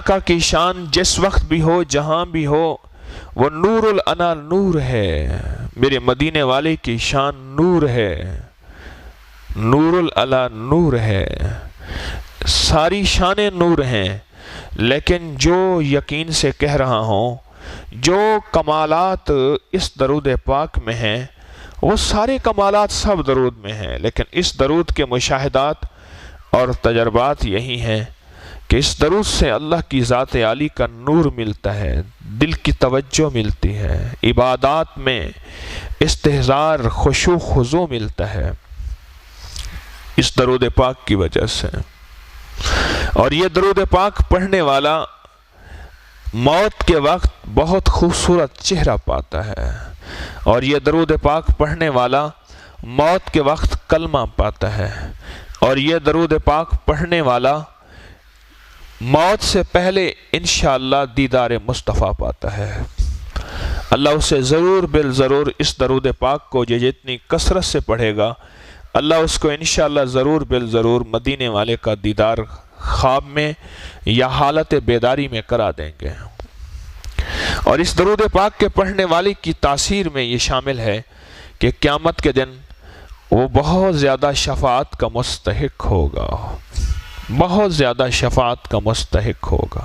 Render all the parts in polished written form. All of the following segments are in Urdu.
آقا کی شان جس وقت بھی ہو جہاں بھی ہو وہ نور الانا نور ہے، میرے مدینے والے کی شان نور ہے، نور الانا نور ہے، ساری شانیں نور ہیں۔ لیکن جو یقین سے کہہ رہا ہوں، جو کمالات اس درود پاک میں ہیں وہ سارے کمالات سب درود میں ہیں، لیکن اس درود کے مشاہدات اور تجربات یہی ہیں کہ اس درود سے اللہ کی ذات عالی کا نور ملتا ہے، دل کی توجہ ملتی ہے، عبادات میں استحضار خشوع خضوع ملتا ہے اس درود پاک کی وجہ سے۔ اور یہ درود پاک پڑھنے والا موت کے وقت بہت خوبصورت چہرہ پاتا ہے، اور یہ درود پاک پڑھنے والا موت کے وقت کلمہ پاتا ہے، اور یہ درود پاک پڑھنے والا موت سے پہلے انشاءاللہ دیدار مصطفیٰ پاتا ہے۔ اللہ اسے ضرور بالضرور اس درود پاک کو جتنی کثرت سے پڑھے گا، اللہ اس کو انشاءاللہ ضرور بالضرور مدینے والے کا دیدار خواب میں یا حالت بیداری میں کرا دیں گے۔ اور اس درود پاک کے پڑھنے والے کی تاثیر میں یہ شامل ہے کہ قیامت کے دن وہ بہت زیادہ شفاعت کا مستحق ہوگا، بہت زیادہ شفاعت کا مستحق ہوگا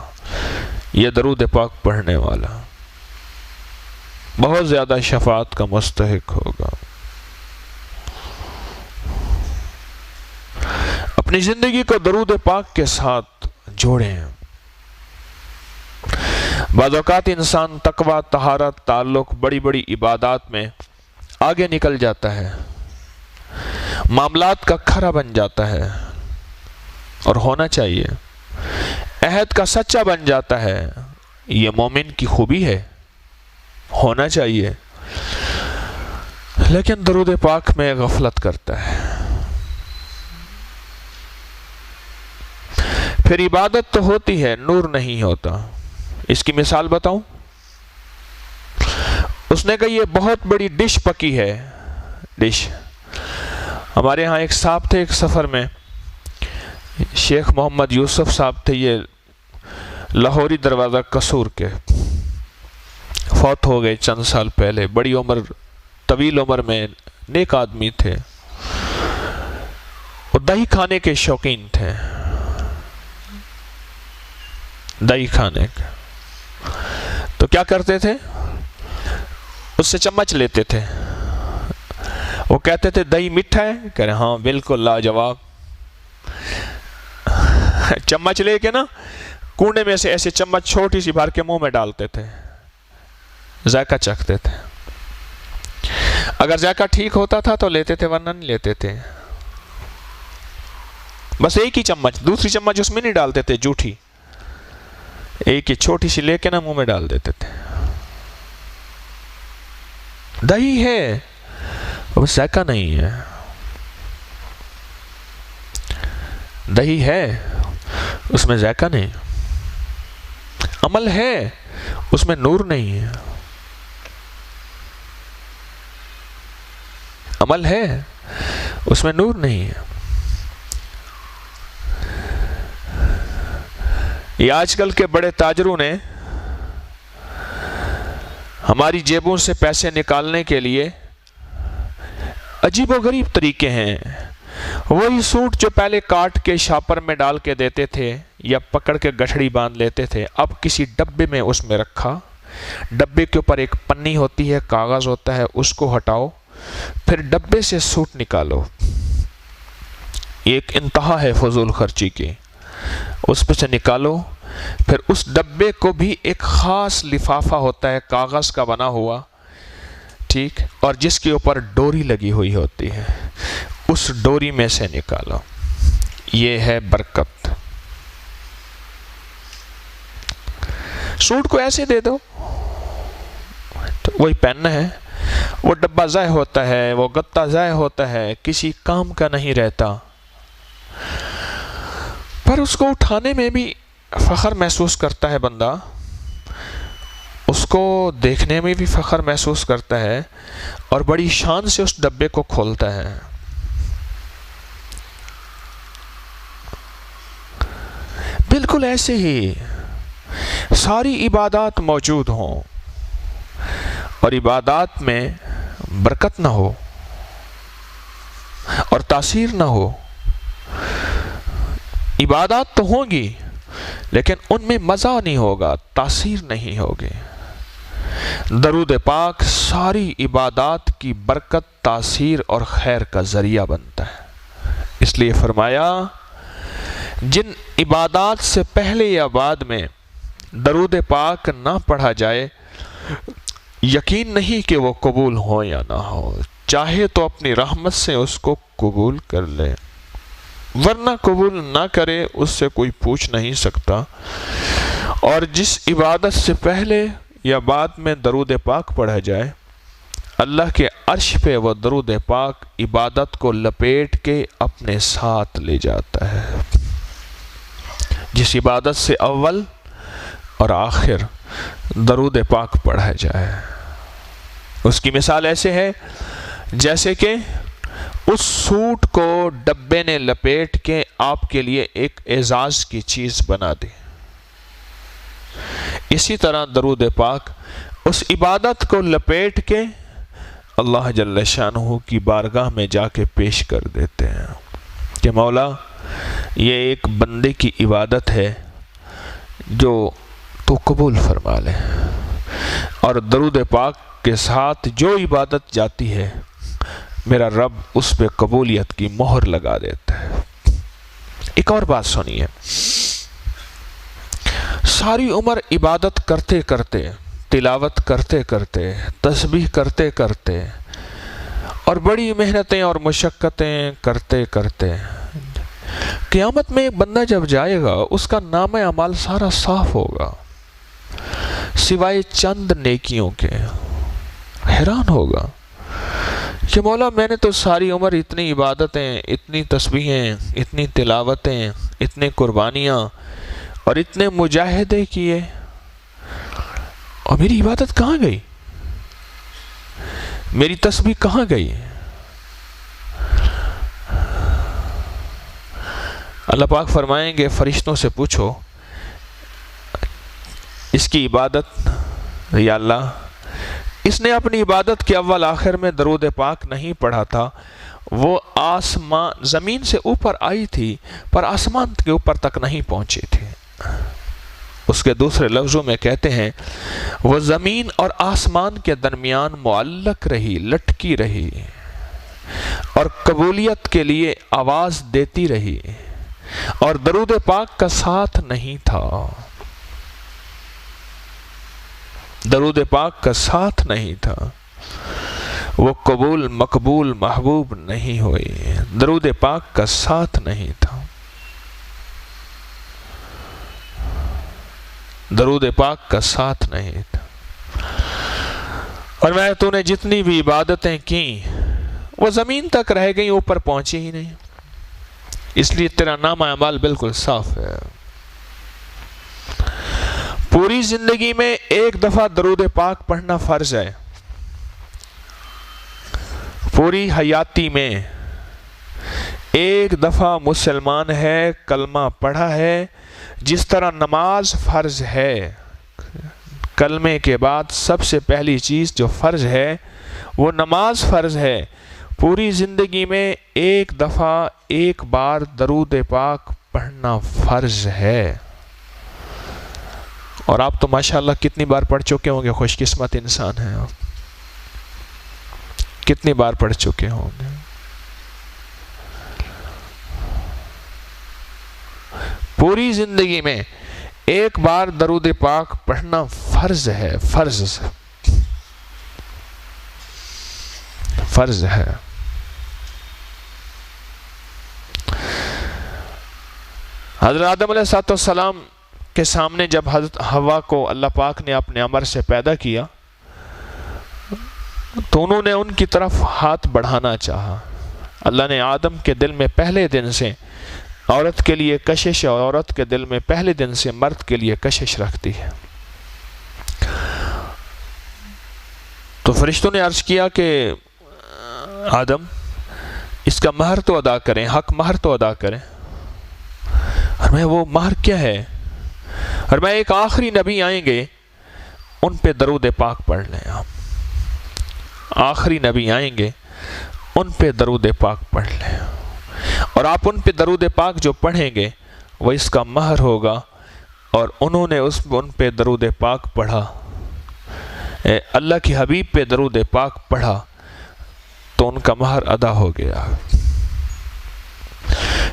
یہ درود پاک پڑھنے والا، بہت زیادہ شفاعت کا مستحق ہوگا۔ اپنی زندگی کو درود پاک کے ساتھ جوڑیں۔ بعض اوقات انسان تقویٰ، طہارت، تعلق، بڑی بڑی عبادات میں آگے نکل جاتا ہے، معاملات کا کھرا بن جاتا ہے، اور ہونا چاہیے، عہد کا سچا بن جاتا ہے، یہ مومن کی خوبی ہے، ہونا چاہیے، لیکن درود پاک میں غفلت کرتا ہے۔ پھر عبادت تو ہوتی ہے، نور نہیں ہوتا۔ اس کی مثال بتاؤں؟ اس نے کہا یہ بہت بڑی ڈش پکی ہے، ڈش۔ ہمارے ہاں ایک صاحب تھے، ایک سفر میں، شیخ محمد یوسف صاحب تھے، یہ لاہوری دروازہ قصور کے، فوت ہو گئے چند سال پہلے، بڑی عمر، طویل عمر میں نیک آدمی تھے، وہ دہی کھانے کے شوقین تھے، دہی کھانے کا۔ تو کیا کرتے تھے؟ اس سے چمچ لیتے تھے، وہ کہتے تھے دہی میٹھا ہے، کہہ رہے ہاں بالکل لاجواب۔ چمچ لے کے نا کونے میں سے ایسے چمچ چھوٹی سی بھر کے منہ میں ڈالتے تھے، ذائقہ چکھتے تھے، اگر ذائقہ ٹھیک ہوتا تھا تو لیتے تھے، ورنہ نہیں لیتے تھے۔ بس ایک ہی چمچ، دوسری چمچ اس میں نہیں ڈالتے تھے، جھوٹی، ایک ہی چھوٹی سی لے کے نا منہ میں ڈال دیتے تھے۔ دہی ہے، بس ذائقہ نہیں ہے، دہی ہے، اس میں ذائقہ نہیں، عمل ہے، اس میں نور نہیں ہے، عمل ہے، اس میں نور نہیں ہے۔ یہ آج کل کے بڑے تاجروں نے ہماری جیبوں سے پیسے نکالنے کے لیے عجیب و غریب طریقے ہیں۔ وہی سوٹ جو پہلے کاٹ کے شاپر میں ڈال کے دیتے تھے یا پکڑ کے گٹھڑی باندھ لیتے تھے، اب کسی ڈبے میں اس میں رکھا، ڈبے کے اوپر ایک پنی ہوتی ہے، کاغذ ہوتا ہے، اس کو ہٹاؤ، پھر ڈبے سے سوٹ نکالو۔ یہ ایک انتہا ہے فضول خرچی کی۔ اس پہ سے نکالو، پھر اس ڈبے کو بھی ایک خاص لفافہ ہوتا ہے کاغذ کا بنا ہوا، ٹھیک، اور جس کے اوپر ڈوری لگی ہوئی ہوتی ہے، اس ڈوری میں سے نکالو۔ یہ ہے برکت۔ سوٹ کو ایسے دے دو تو وہی پہننا ہے، وہ ڈبہ ضائع ہوتا ہے، وہ گتا ضائع ہوتا ہے، کسی کام کا نہیں رہتا، پر اس کو اٹھانے میں بھی فخر محسوس کرتا ہے بندہ، اس کو دیکھنے میں بھی فخر محسوس کرتا ہے، اور بڑی شان سے اس ڈبے کو کھولتا ہے۔ بالکل ایسے ہی ساری عبادات موجود ہوں اور عبادات میں برکت نہ ہو اور تاثیر نہ ہو، عبادات تو ہوں گی لیکن ان میں مزہ نہیں ہوگا، تاثیر نہیں ہوگی۔ درود پاک ساری عبادات کی برکت، تاثیر اور خیر کا ذریعہ بنتا ہے۔ اس لیے فرمایا جن عبادات سے پہلے یا بعد میں درود پاک نہ پڑھا جائے، یقین نہیں کہ وہ قبول ہو یا نہ ہو، چاہے تو اپنی رحمت سے اس کو قبول کر لے، ورنہ قبول نہ کرے اس سے کوئی پوچھ نہیں سکتا۔ اور جس عبادت سے پہلے یا بعد میں درود پاک پڑھا جائے، اللہ کے عرش پہ وہ درود پاک عبادت کو لپیٹ کے اپنے ساتھ لے جاتا ہے۔ جس عبادت سے اول اور آخر درود پاک پڑھا جائے، اس کی مثال ایسے ہے جیسے کہ اس سوٹ کو ڈبے نے لپیٹ کے آپ کے لیے ایک اعزاز کی چیز بنا دی۔ اسی طرح درود پاک اس عبادت کو لپیٹ کے اللہ جل شانہ کی بارگاہ میں جا کے پیش کر دیتے ہیں کہ مولا یہ ایک بندے کی عبادت ہے جو تو قبول فرما لے۔ اور درود پاک کے ساتھ جو عبادت جاتی ہے میرا رب اس پہ قبولیت کی مہر لگا دیتا ہے۔ ایک اور بات سنیے، ساری عمر عبادت کرتے کرتے، تلاوت کرتے کرتے، تسبیح کرتے کرتے اور بڑی محنتیں اور مشقتیں کرتے کرتے قیامت میں ایک بندہ جب جائے گا اس کا نام اعمال سارا صاف ہوگا سوائے چند نیکیوں کے۔ حیران ہوگا کہ مولا میں نے تو ساری عمر اتنی عبادتیں، اتنی تسبیحیں، اتنی تلاوتیں، اتنی قربانیاں اور اتنے مجاہدے کیے، اور میری عبادت کہاں گئی؟ میری تسبیح کہاں گئی؟ اللہ پاک فرمائیں گے فرشتوں سے پوچھو اس کی عبادت، یا اللہ اس نے اپنی عبادت کے اول آخر میں درود پاک نہیں پڑھا تھا، وہ آسمان زمین سے اوپر آئی تھی پر آسمان کے اوپر تک نہیں پہنچی تھی۔ اس کے دوسرے لفظوں میں کہتے ہیں وہ زمین اور آسمان کے درمیان معلق رہی، لٹکی رہی اور قبولیت کے لیے آواز دیتی رہی، اور درود پاک کا ساتھ نہیں تھا، درود پاک کا ساتھ نہیں تھا، وہ قبول، مقبول، محبوب نہیں ہوئی، درود پاک کا ساتھ نہیں تھا، درود پاک کا ساتھ نہیں تھا۔ اور میں تو نے جتنی بھی عبادتیں کی وہ زمین تک رہ گئی، اوپر پہنچی ہی نہیں، اس لیے تیرا نام اعمال بالکل صاف ہے۔ پوری زندگی میں ایک دفعہ درود پاک پڑھنا فرض ہے، پوری حیاتی میں ایک دفعہ مسلمان ہے، کلمہ پڑھا ہے، جس طرح نماز فرض ہے، کلمے کے بعد سب سے پہلی چیز جو فرض ہے وہ نماز فرض ہے۔ پوری زندگی میں ایک دفعہ، ایک بار درود پاک پڑھنا فرض ہے، اور آپ تو ماشاءاللہ کتنی بار پڑھ چکے ہوں گے، خوش قسمت انسان ہیں آپ، کتنی بار پڑھ چکے ہوں گے۔ پوری زندگی میں ایک بار درود پاک پڑھنا فرض ہے، فرض فرض ہے۔ حضرت آدم علیہ السلام کے سامنے جب حضرت حوا کو اللہ پاک نے اپنے امر سے پیدا کیا تو انہوں نے ان کی طرف ہاتھ بڑھانا چاہا۔ اللہ نے آدم کے دل میں پہلے دن سے عورت کے لیے کشش، اور عورت کے دل میں پہلے دن سے مرد کے لیے کشش رکھتی ہے۔ تو فرشتوں نے عرض کیا کہ آدم اس کا مہر تو ادا کریں، حق مہر تو ادا کریں۔ اور میں وہ مہر کیا ہے؟ اور میں ایک آخری نبی آئیں گے، ان پہ درود پاک پڑھ لیں آپ. آخری نبی آئیں گے، ان پہ درود پاک پڑھ لیں، اور آپ ان پہ درود پاک جو پڑھیں گے وہ اس کا مہر ہوگا. اور انہوں نے ان پہ درود پاک پڑھا، اللہ کی حبیب پہ درود پاک پڑھا، تو ان کا مہر ادا ہو گیا.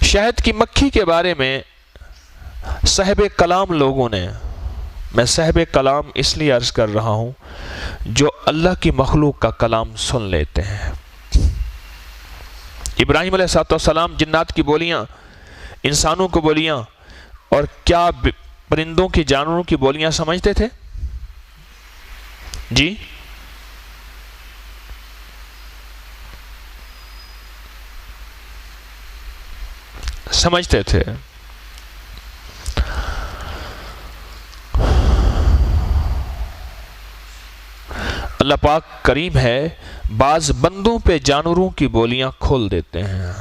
شہد کی مکھی کے بارے میں صاحب کلام لوگوں نے، میں صاحب کلام اس لیے عرض کر رہا ہوں جو اللہ کی مخلوق کا کلام سن لیتے ہیں. ابراہیم علیہ السلام جنات کی بولیاں، انسانوں کو بولیاں، اور کیا پرندوں کی، جانوروں کی بولیاں سمجھتے تھے؟ جی سمجھتے تھے. اللہ پاک کریم ہے، بعض بندوں پہ جانوروں کی بولیاں کھول دیتے ہیں.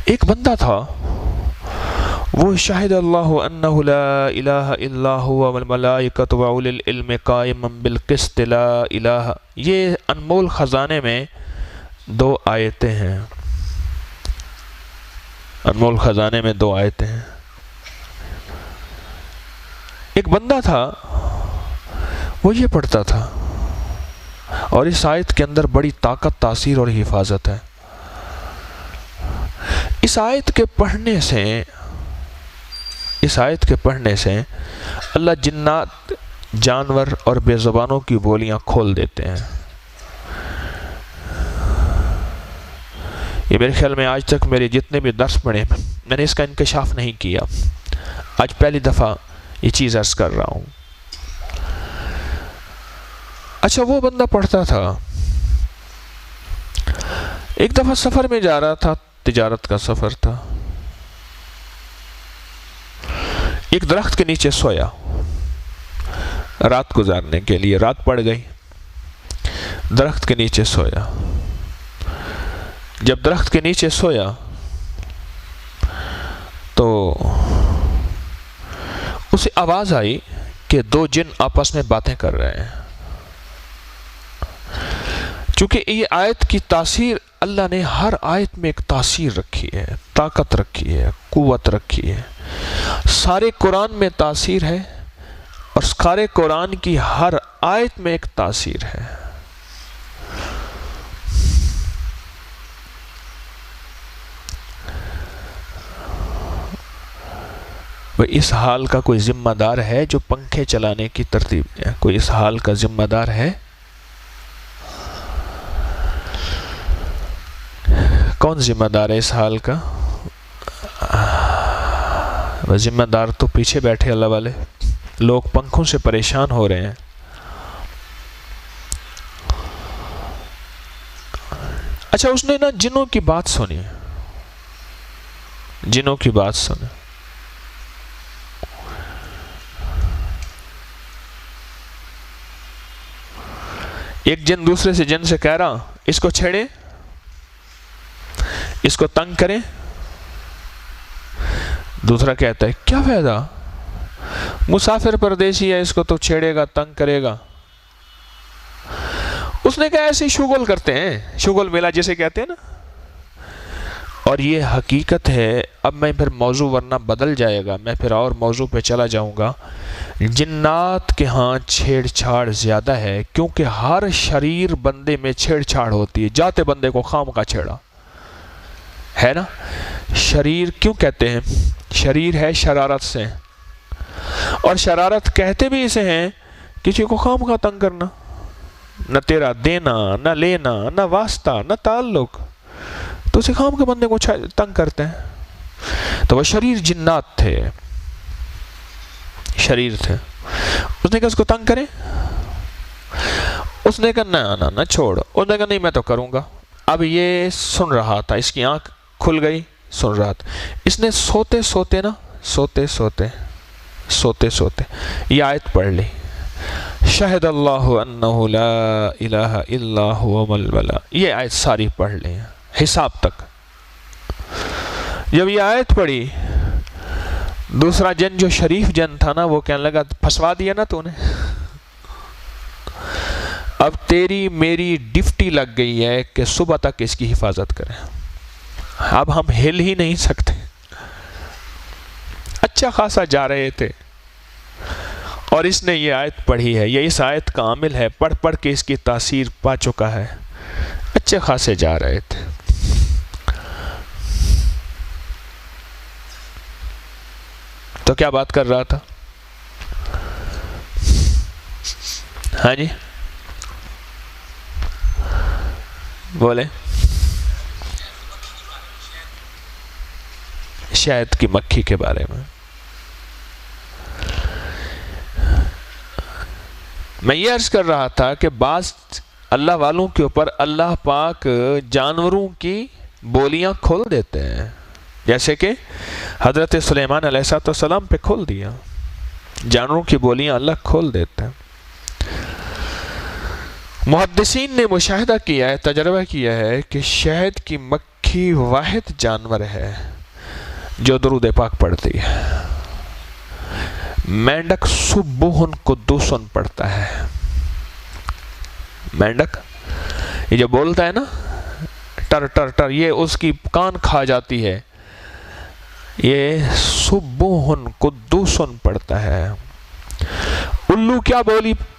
ایک بندہ تھا، وہ شاہد اللہ انہ لا الہ الا هو والملائکۃ واولی العلم قائما بالقسط لا الہ. یہ انمول خزانے میں 2 آیتیں ہیں. انمول خزانے میں 2 آیتیں ہیں. ایک بندہ تھا، وہ یہ پڑھتا تھا، اور اس آیت کے اندر بڑی طاقت، تاثیر اور حفاظت ہے. اس آیت کے پڑھنے سے اللہ جنات، جانور اور بے زبانوں کی بولیاں کھول دیتے ہیں. یہ میرے خیال میں آج تک میرے جتنے بھی درس پڑھے میں نے اس کا انکشاف نہیں کیا. آج پہلی دفعہ یہ چیز عرض کر رہا ہوں. اچھا، وہ بندہ پڑھتا تھا. ایک دفعہ سفر میں جا رہا تھا، تجارت کا سفر تھا. ایک درخت کے نیچے سویا رات گزارنے کے لیے. رات پڑ گئی، درخت کے نیچے سویا. جب درخت کے نیچے سویا تو اسے آواز آئی کہ 2 جن آپس میں باتیں کر رہے ہیں. چونکہ یہ آیت کی تاثیر، اللہ نے ہر آیت میں ایک تاثیر رکھی ہے، طاقت رکھی ہے، قوت رکھی ہے. سارے قرآن میں تاثیر ہے، اور سارے قرآن کی ہر آیت میں ایک تاثیر ہے. اس حال کا کوئی ذمہ دار ہے جو پنکھے چلانے کی ترتیب ہے؟ کوئی اس حال کا ذمہ دار ہے؟ کون ذمہ دار ہے اس حال کا؟ ذمہ دار تو پیچھے بیٹھے اللہ والے لوگ، پنکھوں سے پریشان ہو رہے ہیں. اچھا، اس نے نا جنوں کی بات سنی، جنوں کی بات سنی. ایک جن دوسرے سے جن سے کہہ رہا، اس کو چھیڑے، اس کو تنگ کریں. دوسرا کہتا ہے کیا فائدہ، مسافر پردیسی ہے، اس کو تو چھیڑے گا، تنگ کرے گا. اس نے کہا ایسے ہی شغل کرتے ہیں، شغل میلہ جیسے کہتے ہیں نا. اور یہ حقیقت ہے. اب میں پھر موضوع ورنہ بدل جائے گا، میں پھر اور موضوع پہ چلا جاؤں گا. جنات کے ہاں چھیڑ چھاڑ زیادہ ہے، کیونکہ ہر شریر بندے میں چھیڑ چھاڑ ہوتی ہے. جاتے بندے کو خام کا چھیڑا ہے نا. شریر کیوں کہتے ہیں؟ شریر ہے شرارت سے، اور شرارت کہتے بھی اسے ہیں کسی کو خام کا تنگ کرنا. نہ تیرا دینا، نہ لینا، نہ واسطہ، نہ تعلق، تو اسے خام کے بندے کو تنگ کرتے ہیں. تو وہ شریر جنات تھے، شریر تھے. اس نے کہا اس کو تنگ کریں. اس نے کہا نہ چھوڑ. اس نے کہا نہیں میں تو کروں گا. اب یہ سن رہا تھا، اس کی آنکھ کھل گئی، سن رہا تھا. اس نے سوتے سوتے یہ آیت پڑھ لی، شہد اللہ انہ لا الہ الا هو والملائکۃ. یہ آیت ساری پڑھ لی حساب تک. جب یہ آیت پڑھی دوسرا جن جو شریف جن تھا نا، وہ کہنے لگا پھنسوا دیا نا تو نے، اب تیری میری ڈیوٹی لگ گئی ہے کہ صبح تک اس کی حفاظت کریں، اب ہم ہل ہی نہیں سکتے۔ اچھا خاصا جا رہے تھے اور اس نے یہ آیت پڑھی ہے، یہ اس آیت کا عامل ہے، پڑھ پڑھ کے اس کی تاثیر پا چکا ہے، اچھے خاصے جا رہے تھے۔ تو کیا بات کر رہا تھا؟ ہاں جی بولے، شہد کی مکھی کے بارے میں یہ عرض کر رہا تھا کہ بعض اللہ والوں کے اوپر اللہ پاک جانوروں کی بولیاں کھول دیتے ہیں، جیسے کہ حضرت سلیمان علیہ السلام پہ کھول دیا، جانوروں کی بولیاں اللہ کھول دیتے ہیں۔ محدثین نے مشاہدہ کیا ہے، تجربہ کیا ہے کہ شہد کی مکھی واحد جانور ہے جو درود پاک پڑھتی ہے۔ مینڈک سبحن قدوسن پڑھتا ہے، مینڈک یہ جو بولتا ہے نا ٹر ٹر ٹر، یہ اس کی کان کھا جاتی ہے، یہ سبحن قدوسن پڑھتا ہے۔ الو کیا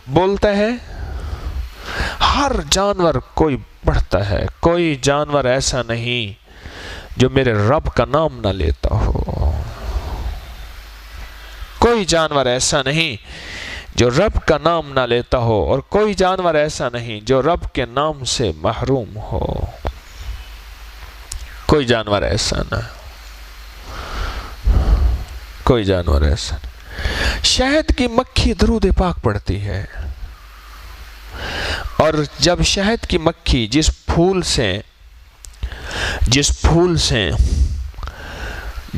بولتا ہے؟ ہر جانور کوئی پڑھتا ہے، کوئی جانور ایسا نہیں جو میرے رب کا نام نہ لیتا ہو، کوئی جانور ایسا نہیں جو رب کا نام نہ لیتا ہو، اور کوئی جانور ایسا نہیں جو رب کے نام سے محروم ہو، کوئی جانور ایسا نہ، کوئی جانور ایسا نہیں۔ شہد کی مکھی درود پاک پڑھتی ہے، اور جب شہد کی مکھی جس پھول سے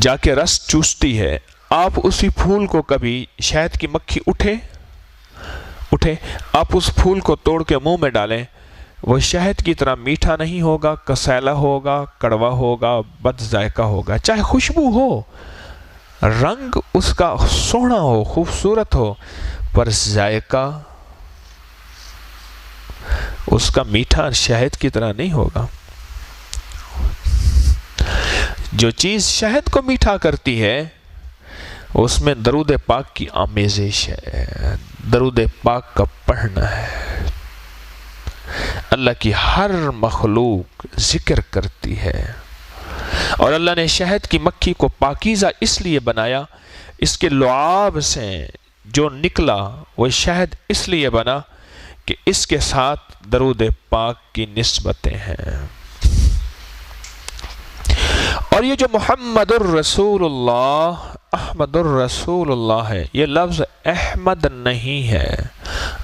جا کے رس چوستی ہے، آپ اسی پھول کو کبھی شہد کی مکھی اٹھے آپ اس پھول کو توڑ کے منہ میں ڈالیں، وہ شہد کی طرح میٹھا نہیں ہوگا، کسیلا ہوگا، کڑوا ہوگا، بد ذائقہ ہوگا، چاہے خوشبو ہو، رنگ اس کا سونا ہو، خوبصورت ہو، پر ذائقہ اس کا میٹھا شہد کی طرح نہیں ہوگا۔ جو چیز شہد کو میٹھا کرتی ہے اس میں درود پاک کی آمیزش ہے، درود پاک کا پڑھنا ہے، اللہ کی ہر مخلوق ذکر کرتی ہے۔ اور اللہ نے شہد کی مکھی کو پاکیزہ اس لیے بنایا، اس کے لعاب سے جو نکلا وہ شہد اس لیے بنا کہ اس کے ساتھ درود پاک کی نسبتیں ہیں۔ اور یہ جو محمد الرسول اللہ، احمد الرسول اللہ ہے، یہ لفظ احمد نہیں ہے،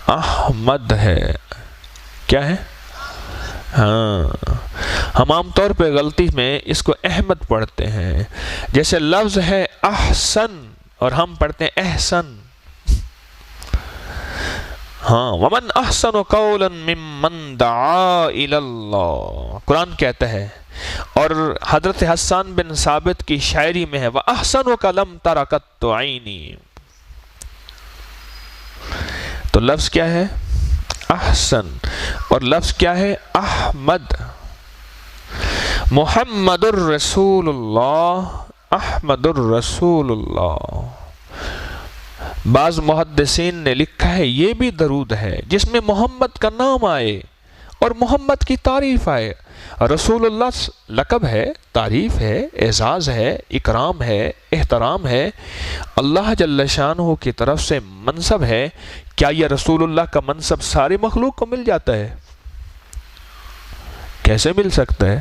احمد ہے۔ کیا ہے؟ ہاں، ہم عام طور پہ غلطی میں اس کو احمد پڑھتے ہیں، جیسے لفظ ہے احسن اور ہم پڑھتے ہیں احسن۔ ہاں، وَمَنْ أَحْسَنُ قَوْلًا مِّمَّنْ دَعَا إِلَى اللَّهِ، قرآن کہتا ہے، اور حضرت حسان بن ثابت کی شاعری میں ہے وَأَحْسَنُكَ لَمْ تَرَ قَطُّ عَيْنِي، تو لفظ کیا ہے؟ احسن، اور لفظ کیا ہے؟ احمد۔ محمد الرسول اللہ، احمد الرسول اللہ۔ بعض محدثین نے لکھا ہے یہ بھی درود ہے جس میں محمد کا نام آئے اور محمد کی تعریف آئے۔ رسول اللہ لقب ہے، تعریف ہے، اعزاز ہے، اکرام ہے، احترام ہے، اللہ جل شانہ کی طرف سے منصب ہے۔ کیا یہ رسول اللہ کا منصب ساری مخلوق کو مل جاتا ہے؟ کیسے مل سکتا ہے؟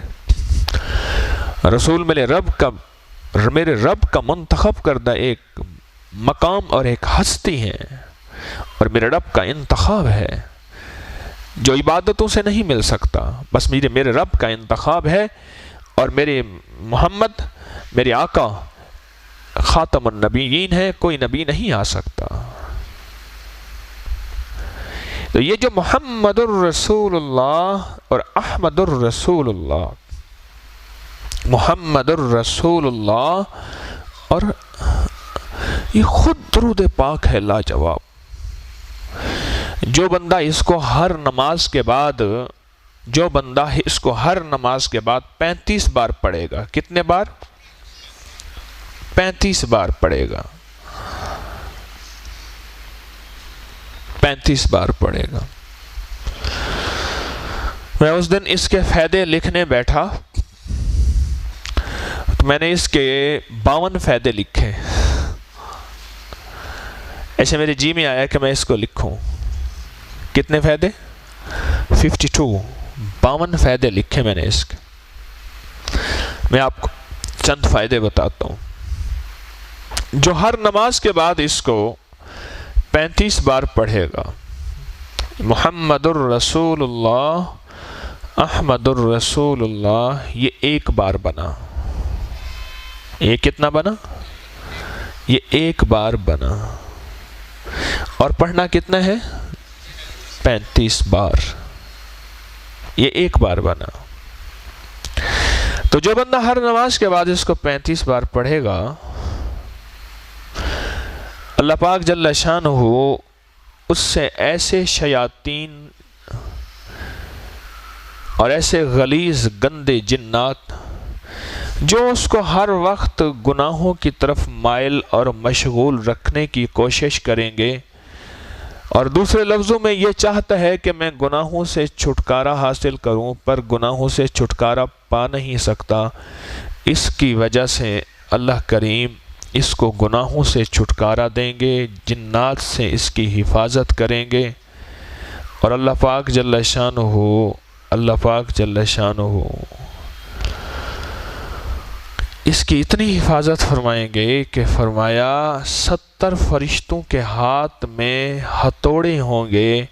رسول میرے رب کا منتخب کردہ ایک مقام اور ایک ہستی ہے، اور میرے رب کا انتخاب ہے جو عبادتوں سے نہیں مل سکتا، بس میرے رب کا انتخاب ہے، اور میرے محمد میرے آقا خاتم النبیین ہے، کوئی نبی نہیں آ سکتا۔ تو یہ جو محمد الرسول اللہ اور احمد الرسول اللہ، محمد الرسول اللہ اور یہ خود درود پاک ہے لاجواب. جو بندہ اس کو ہر نماز کے بعد 35 بار پڑھے گا. کتنے بار؟ 35 بار پڑھے گا. 35 بار پڑھے گا. میں اس دن اس کے فائدے لکھنے بیٹھا تو میں نے اس کے 52 فائدے لکھے. ایسے میرے جی میں آیا کہ میں اس کو لکھوں. کتنے فائدے؟ 52 فائدے لکھے میں نے اس کے. میں آپ کو چند فائدے بتاتا ہوں. جو ہر نماز کے بعد اس کو 35 بار پڑھے گا. محمد الرسول اللہ، احمد الرسول اللہ، یہ ایک بار بنا. یہ کتنا بنا؟ یہ ایک بار بنا. اور پڑھنا کتنا ہے؟ 35 بار. یہ ایک بار بنا. تو جو بندہ ہر نماز کے بعد اس کو 35 بار پڑھے گا، اللہ پاک جل شانہ اس سے ایسے شیاطین اور ایسے غلیظ گندے جنات جو اس کو ہر وقت گناہوں کی طرف مائل اور مشغول رکھنے کی کوشش کریں گے، اور دوسرے لفظوں میں یہ چاہتا ہے کہ میں گناہوں سے چھٹکارا حاصل کروں پر گناہوں سے چھٹکارا پا نہیں سکتا. اس کی وجہ سے اللہ کریم اس کو گناہوں سے چھٹکارا دیں گے، جنات سے اس کی حفاظت کریں گے، اور اللہ پاک جل شانہ اس کی اتنی حفاظت فرمائیں گے کہ فرمایا 70 فرشتوں کے ہاتھ میں ہتھوڑے ہوں گے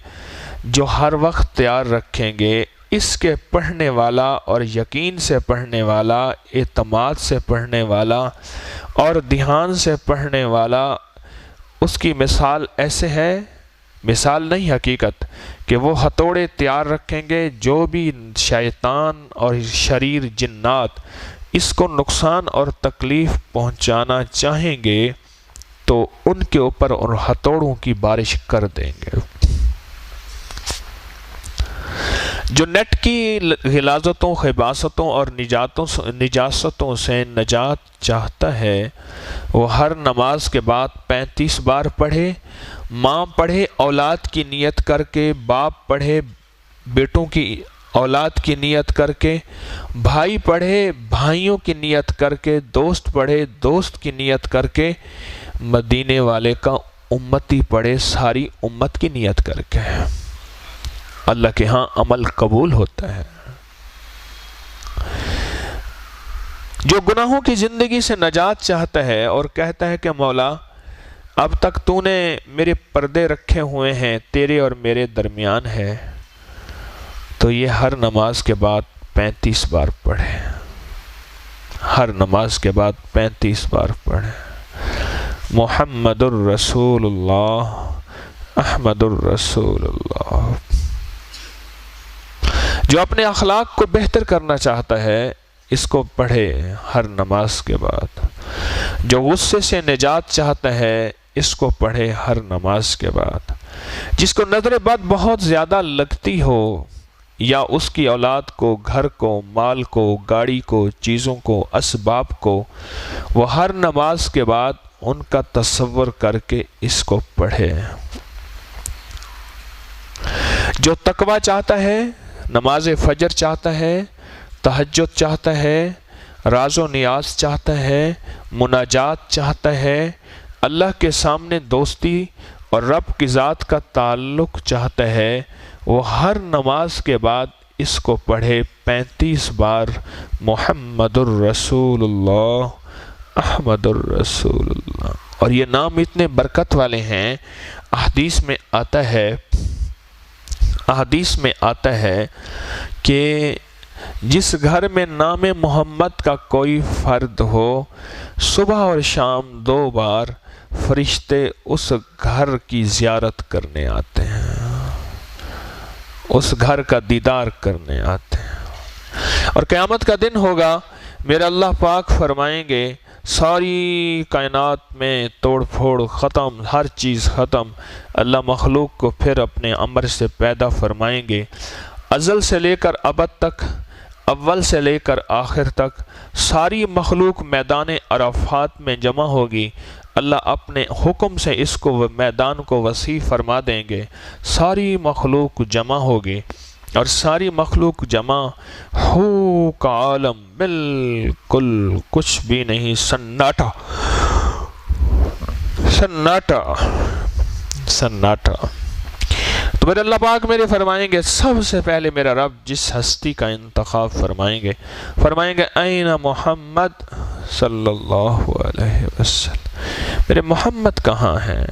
جو ہر وقت تیار رکھیں گے. اس کے پڑھنے والا اور یقین سے پڑھنے والا، اعتماد سے پڑھنے والا اور دھیان سے پڑھنے والا، اس کی مثال ایسے ہے، مثال نہیں حقیقت، کہ وہ ہتھوڑے تیار رکھیں گے. جو بھی شیطان اور شریر جنات اس کو نقصان اور تکلیف پہنچانا چاہیں گے تو ان کے اوپر ان ہتھوڑوں کی بارش کر دیں گے. جو نیٹ کی غلاظتوں، خباثتوں اور نجاستوں سے نجات چاہتا ہے وہ ہر نماز کے بعد 35 بار پڑھے. ماں پڑھے اولاد کی نیت کر کے، باپ پڑھے بیٹوں کی اولاد کی نیت کر کے، بھائی پڑھے بھائیوں کی نیت کر کے، دوست پڑھے دوست کی نیت کر کے، مدینے والے کا امتی پڑھے ساری امت کی نیت کر کے. اللہ کے ہاں عمل قبول ہوتا ہے. جو گناہوں کی زندگی سے نجات چاہتا ہے اور کہتا ہے کہ مولا اب تک تو نے میرے پردے رکھے ہوئے ہیں، تیرے اور میرے درمیان ہے، تو یہ ہر نماز کے بعد 35 بار پڑھے. ہر نماز کے بعد 35 بار پڑھے. محمد الرسول اللہ، احمد الرسول اللہ. جو اپنے اخلاق کو بہتر کرنا چاہتا ہے اس کو پڑھے ہر نماز کے بعد. جو غصے سے نجات چاہتا ہے اس کو پڑھے ہر نماز کے بعد. جس کو نظر بد بہت زیادہ لگتی ہو، یا اس کی اولاد کو، گھر کو، مال کو، گاڑی کو، چیزوں کو، اسباب کو، وہ ہر نماز کے بعد ان کا تصور کر کے اس کو پڑھے. جو تقوی چاہتا ہے، نماز فجر چاہتا ہے، تہجد چاہتا ہے، راز و نیاز چاہتا ہے، مناجات چاہتا ہے، اللہ کے سامنے دوستی اور رب کی ذات کا تعلق چاہتا ہے، وہ ہر نماز کے بعد اس کو پڑھے 35 بار. محمد الرسول اللہ، احمد الرسول اللہ. اور یہ نام اتنے برکت والے ہیں. احادیث میں آتا ہے کہ جس گھر میں نام محمد کا کوئی فرد ہو، صبح اور شام 2 بار فرشتے اس گھر کی زیارت کرنے آتے ہیں، اس گھر کا دیدار کرنے آتے ہیں. اور قیامت کا دن ہوگا، میرا اللہ پاک فرمائیں گے ساری کائنات میں توڑ پھوڑ ختم، ہر چیز ختم، اللہ مخلوق کو پھر اپنے امر سے پیدا فرمائیں گے، ازل سے لے کر ابد تک، اول سے لے کر آخر تک ساری مخلوق میدان عرفات میں جمع ہوگی، اللہ اپنے حکم سے اس کو میدان کو وسیع فرما دیں گے، ساری مخلوق جمع ہوگی، اور ساری مخلوق جمع ہو کا عالم بالکل کچھ بھی نہیں، سناٹا سناٹا سناٹا۔ تو میرے اللہ پاک میرے فرمائیں گے سب سے پہلے میرا رب جس ہستی کا انتخاب فرمائیں گے این محمد صلی اللہ علیہ وسلم، میرے محمد کہاں ہیں،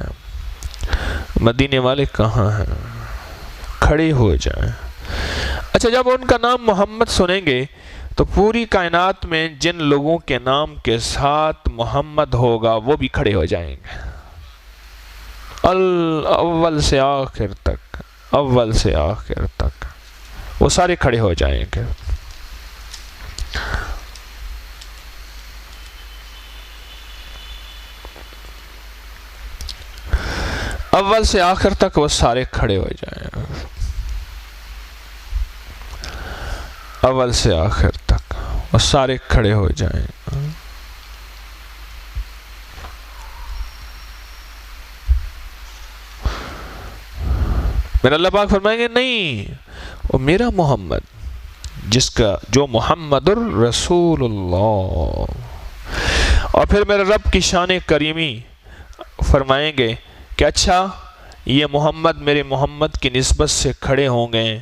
مدینے والے کہاں ہیں، کھڑے ہو جائیں۔ اچھا، جب ان کا نام محمد سنیں گے تو پوری کائنات میں جن لوگوں کے نام کے ساتھ محمد ہوگا وہ بھی کھڑے ہو جائیں گے، اول سے آخر تک، اول سے آخر تک وہ سارے کھڑے ہو جائیں گے۔ اول سے آخر تک وہ سارے کھڑے ہو جائیں گے، اول سے آخر تک وہ سارے کھڑے ہو جائیں گے۔ میرا اللہ پاک فرمائیں گے نہیں، وہ میرا محمد جو محمد الرسول اللہ۔ اور پھر میرے رب کی شان کریمی فرمائیں گے کہ اچھا یہ محمد میرے محمد کی نسبت سے کھڑے ہوں گے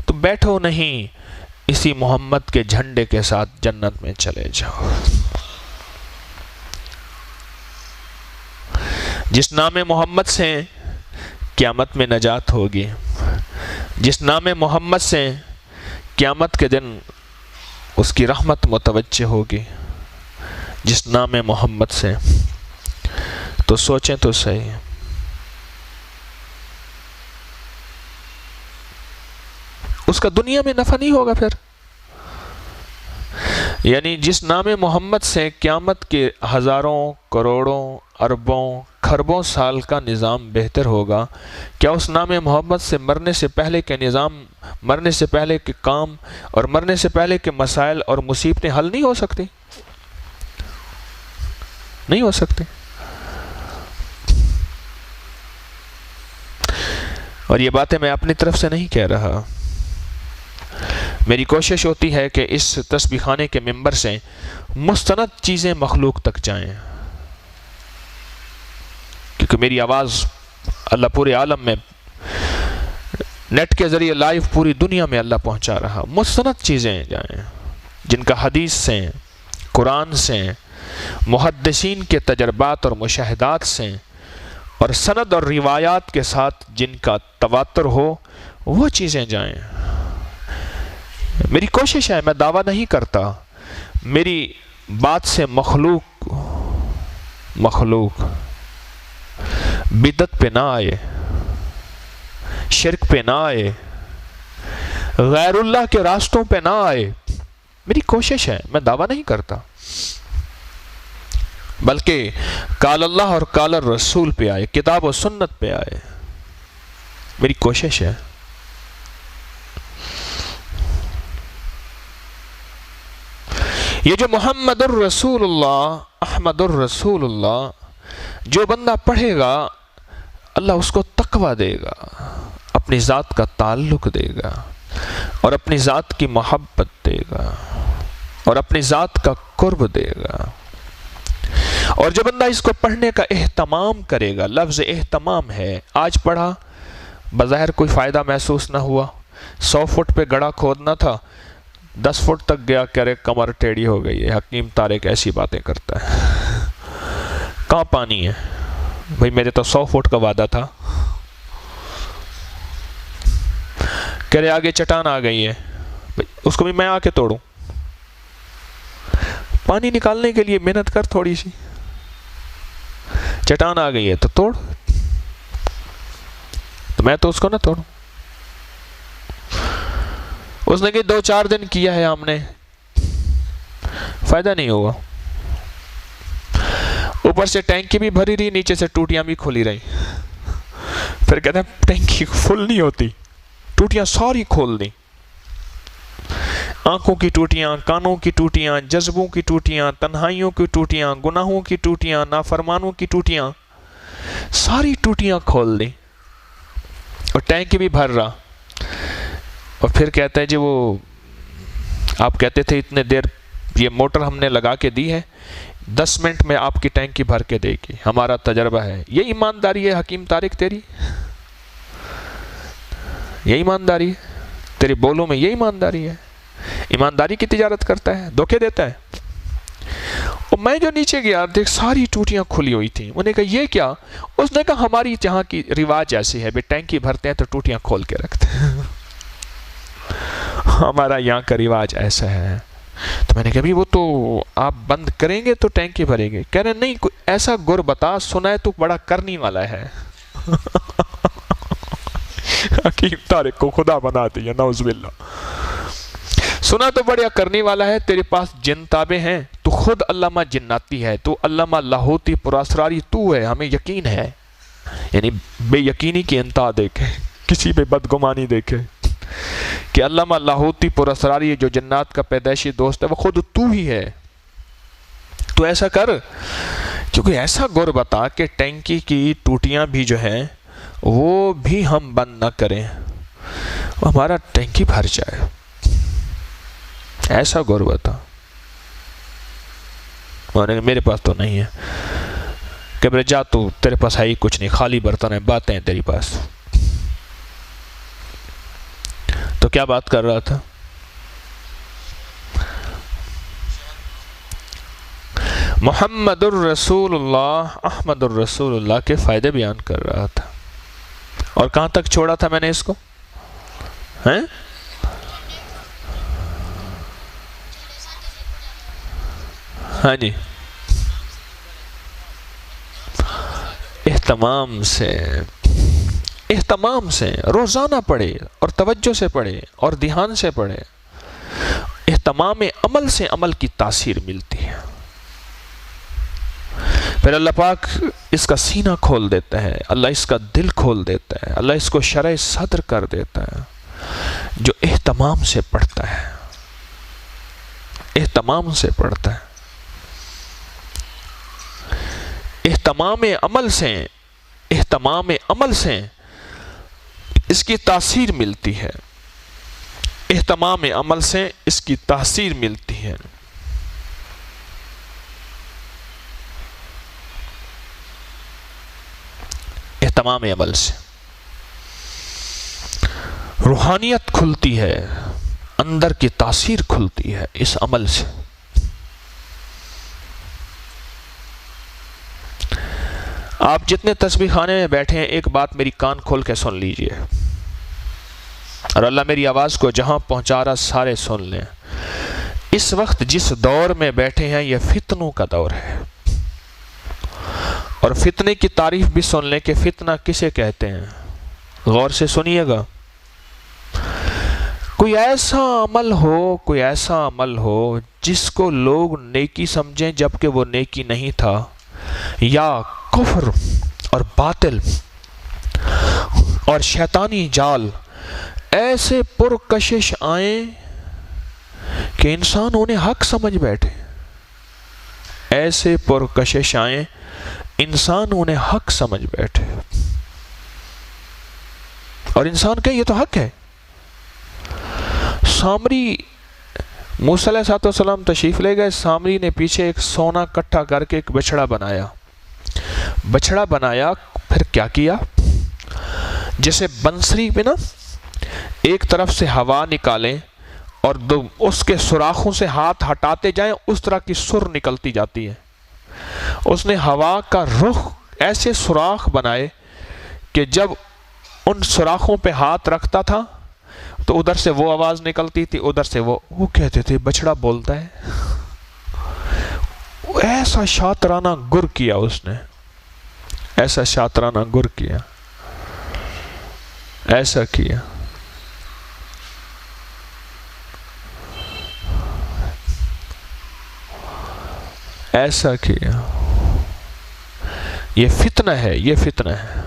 تو بیٹھو نہیں، اسی محمد کے جھنڈے کے ساتھ جنت میں چلے جاؤ۔ جس نام محمد سے قیامت میں نجات ہوگی، جس نام محمد سے قیامت کے دن اس کی رحمت متوجہ ہوگی، جس نام محمد سے، تو سوچیں تو صحیح، اس کا دنیا میں نفع نہیں ہوگا پھر۔ یعنی جس نام محمد سے قیامت کے ہزاروں کروڑوں اربوں خربوں سال کا نظام بہتر ہوگا، کیا اس نام محمد سے مرنے سے پہلے کے نظام، مرنے سے پہلے کے کام اور مرنے سے پہلے کے مسائل اور مصیبتیں حل نہیں ہو سکتی؟ نہیں ہو سکتی۔ اور یہ باتیں میں اپنی طرف سے نہیں کہہ رہا، میری کوشش ہوتی ہے کہ اس تسبیح خانے کے ممبر سے مستند چیزیں مخلوق تک جائیں، کیونکہ میری آواز اللہ پورے عالم میں نیٹ کے ذریعے لائیو پوری دنیا میں اللہ پہنچا رہا، مستند چیزیں جائیں جن کا حدیث سے، قرآن سے، محدثین کے تجربات اور مشاہدات سے اور سند اور روایات کے ساتھ جن کا تواتر ہو، وہ چیزیں جائیں۔ میری کوشش ہے، میں دعویٰ نہیں کرتا، میری بات سے مخلوق بدعت پہ نہ آئے، شرک پہ نہ آئے، غیر اللہ کے راستوں پہ نہ آئے، میری کوشش ہے، میں دعویٰ نہیں کرتا، بلکہ قال اللہ اور قال الرسول پہ آئے، کتاب و سنت پہ آئے، میری کوشش ہے۔ یہ جو محمد الرسول اللہ، احمد الرسول اللہ، جو بندہ پڑھے گا اللہ اس کو تقویٰ دے گا، اپنی ذات کا تعلق دے گا اور اپنی ذات کی محبت دے گا اور اپنی ذات کا قرب دے گا۔ اور جو بندہ اس کو پڑھنے کا اہتمام کرے گا، لفظ اہتمام ہے، آج پڑھا بظاہر کوئی فائدہ محسوس نہ ہوا، 100 فٹ پہ گڑھا کھودنا تھا، 10 فٹ تک گیا، کہہ رہے کمر ٹیڑھی ہو گئی ہے، حکیم طارق ایسی باتیں کرتا ہے، کہاں پانی ہے بھئی، میرے تو 100 فٹ کا وعدہ تھا، کہہ رہے آگے چٹان آ گئی ہے، اس کو بھی میں آ کے توڑوں، پانی نکالنے کے لیے محنت کر تھوڑی سی، چٹان آ گئی ہے تو توڑ، تو میں تو اس کو نہ توڑوں۔ اس نے کہ 2-4 دن کیا ہے ہم نے، فائدہ نہیں ہوگا. اوپر سے ٹینکی بھی بھری رہی, نیچے سے ٹوٹیاں بھی کھلی رہی. پھر کہتے ہیں ٹینکی فل نہیں ہوتی, ٹوٹیاں ساری کھول دیں. آنکھوں کی ٹوٹیاں, کانوں کی ٹوٹیاں, جذبوں کی ٹوٹیاں, تنہائیوں کی ٹوٹیاں, گناہوں کی ٹوٹیاں, نافرمانوں کی ٹوٹیاں, ساری ٹوٹیاں کھول دیں. اور ٹینک بھی بھر رہا. اور پھر کہتا ہے جی وہ آپ کہتے تھے اتنے دیر یہ موٹر ہم نے لگا کے دی ہے, 10 منٹ میں آپ کی ٹینکی بھر کے دے گی, ہمارا تجربہ ہے. یہ ایمانداری ہے حکیم طارق تیری؟ یہ ایمانداری ہے تیری بولوں میں؟ یہ ایمانداری ہے؟ ایمانداری کی تجارت کرتا ہے, دھوکے دیتا ہے. اور میں جو نیچے گیا دیکھ ساری ٹوٹیاں کھلی ہوئی تھیں. انہوں نے کہا یہ کیا؟ اس نے کہا ہماری یہاں کی رواج ایسی ہے, بے ٹینکی بھرتے ہیں تو ٹوٹیاں کھول کے رکھتے ہیں. ہمارا یہاں کا رواج ایسا ہے. تو میں نے کہا بھی وہ تو آپ بند کریں گے تو ٹینکی بھریں گے. کہہ رہے نہیں, کوئی ایسا گر بتا, سنا ہے تو بڑا کرنی والا ہے. حکیم طارق کو خدا بنا دیا, نعوذ باللہ. سنا تو بڑا کرنے والا ہے, تیرے پاس جن تابع ہیں, تو خود علامہ جناتی ہے, تو علامہ لاہوتی پراسراری تو ہے, ہمیں یقین ہے. یعنی بے یقینی کی انتہا دیکھے, کسی پہ بدگمانی دیکھے کہ علامہ لاہوتی پراسراری جو جنات کا پیدائشی دوست ہے وہ خود تو ہی ہے. تو ایسا کر, کیونکہ ایسا گر بتا کہ ٹینکی کی ٹوٹیاں بھی جو ہیں وہ بھی ہم بند نہ کریں, ہمارا ٹینکی بھر جائے. ایسا گر بتا. میرے پاس تو نہیں ہے. کہ میرے جا, تو تیرے پاس ہے ہی کچھ نہیں, خالی برتن ہیں, باتیں ہیں تیری پاس. تو کیا بات کر رہا تھا؟ محمد الرسول اللہ, احمد الرسول اللہ کے فائدے بیان کر رہا تھا. اور کہاں تک چھوڑا تھا میں نے اس کو؟ ہیں ہاں جی, اہتمام سے روزانہ پڑھے اور توجہ سے پڑھے اور دھیان سے پڑھے. اہتمام عمل سے عمل کی تاثیر ملتی ہے. پھر اللہ پاک اس کا سینہ کھول دیتا ہے, اللہ اس کا دل کھول دیتا ہے, اللہ اس کو شرح صدر کر دیتا ہے جو اہتمام سے پڑھتا ہے. اہتمام سے پڑھتا ہے. اہتمام عمل سے اس کی تاثیر ملتی ہے. اہتمام عمل سے اس کی تاثیر ملتی ہے. اہتمام عمل سے روحانیت کھلتی ہے, اندر کی تاثیر کھلتی ہے اس عمل سے. آپ جتنے تسبیح خانے میں بیٹھے ہیں, ایک بات میری کان کھول کے سن لیجئے, اور اللہ میری آواز کو جہاں پہنچا رہا سارے سن لیں. اس وقت جس دور میں بیٹھے ہیں یہ فتنوں کا دور ہے. اور فتنے کی تعریف بھی سن لیں کہ فتنہ کسے کہتے ہیں. غور سے سنیے گا. کوئی ایسا عمل ہو جس کو لوگ نیکی سمجھیں جبکہ وہ نیکی نہیں تھا, یا کفر اور باطل اور شیطانی جال ایسے پرکشش آئیں کہ انسان انہیں حق سمجھ بیٹھے. ایسے پرکشش آئیں انسان انہیں حق سمجھ بیٹھے. اور انسان کہ یہ تو حق ہے. سامری موسیٰ علیہ السلام تشریف لے گئے. سامری نے پیچھے ایک سونا کٹھا کر کے ایک بچڑا بنایا. پھر کیا کیا؟ جیسے بنسری پہ نا ایک طرف سے ہوا نکالیں اور اس کے سوراخوں سے ہاتھ ہٹاتے جائیں, اس طرح کی سر نکلتی جاتی ہے. اس نے ہوا کا رخ ایسے سوراخ بنائے کہ جب ان سوراخوں پہ ہاتھ رکھتا تھا تو ادھر سے وہ آواز نکلتی تھی, ادھر سے وہ کہتے تھے بچڑا بولتا ہے. ایسا شاطرانہ گر کیا اس نے, ایسا شاطرانہ گر کیا, ایسا کیا. ایسا کیا. یہ فتنہ ہے، یہ فتنہ ہے.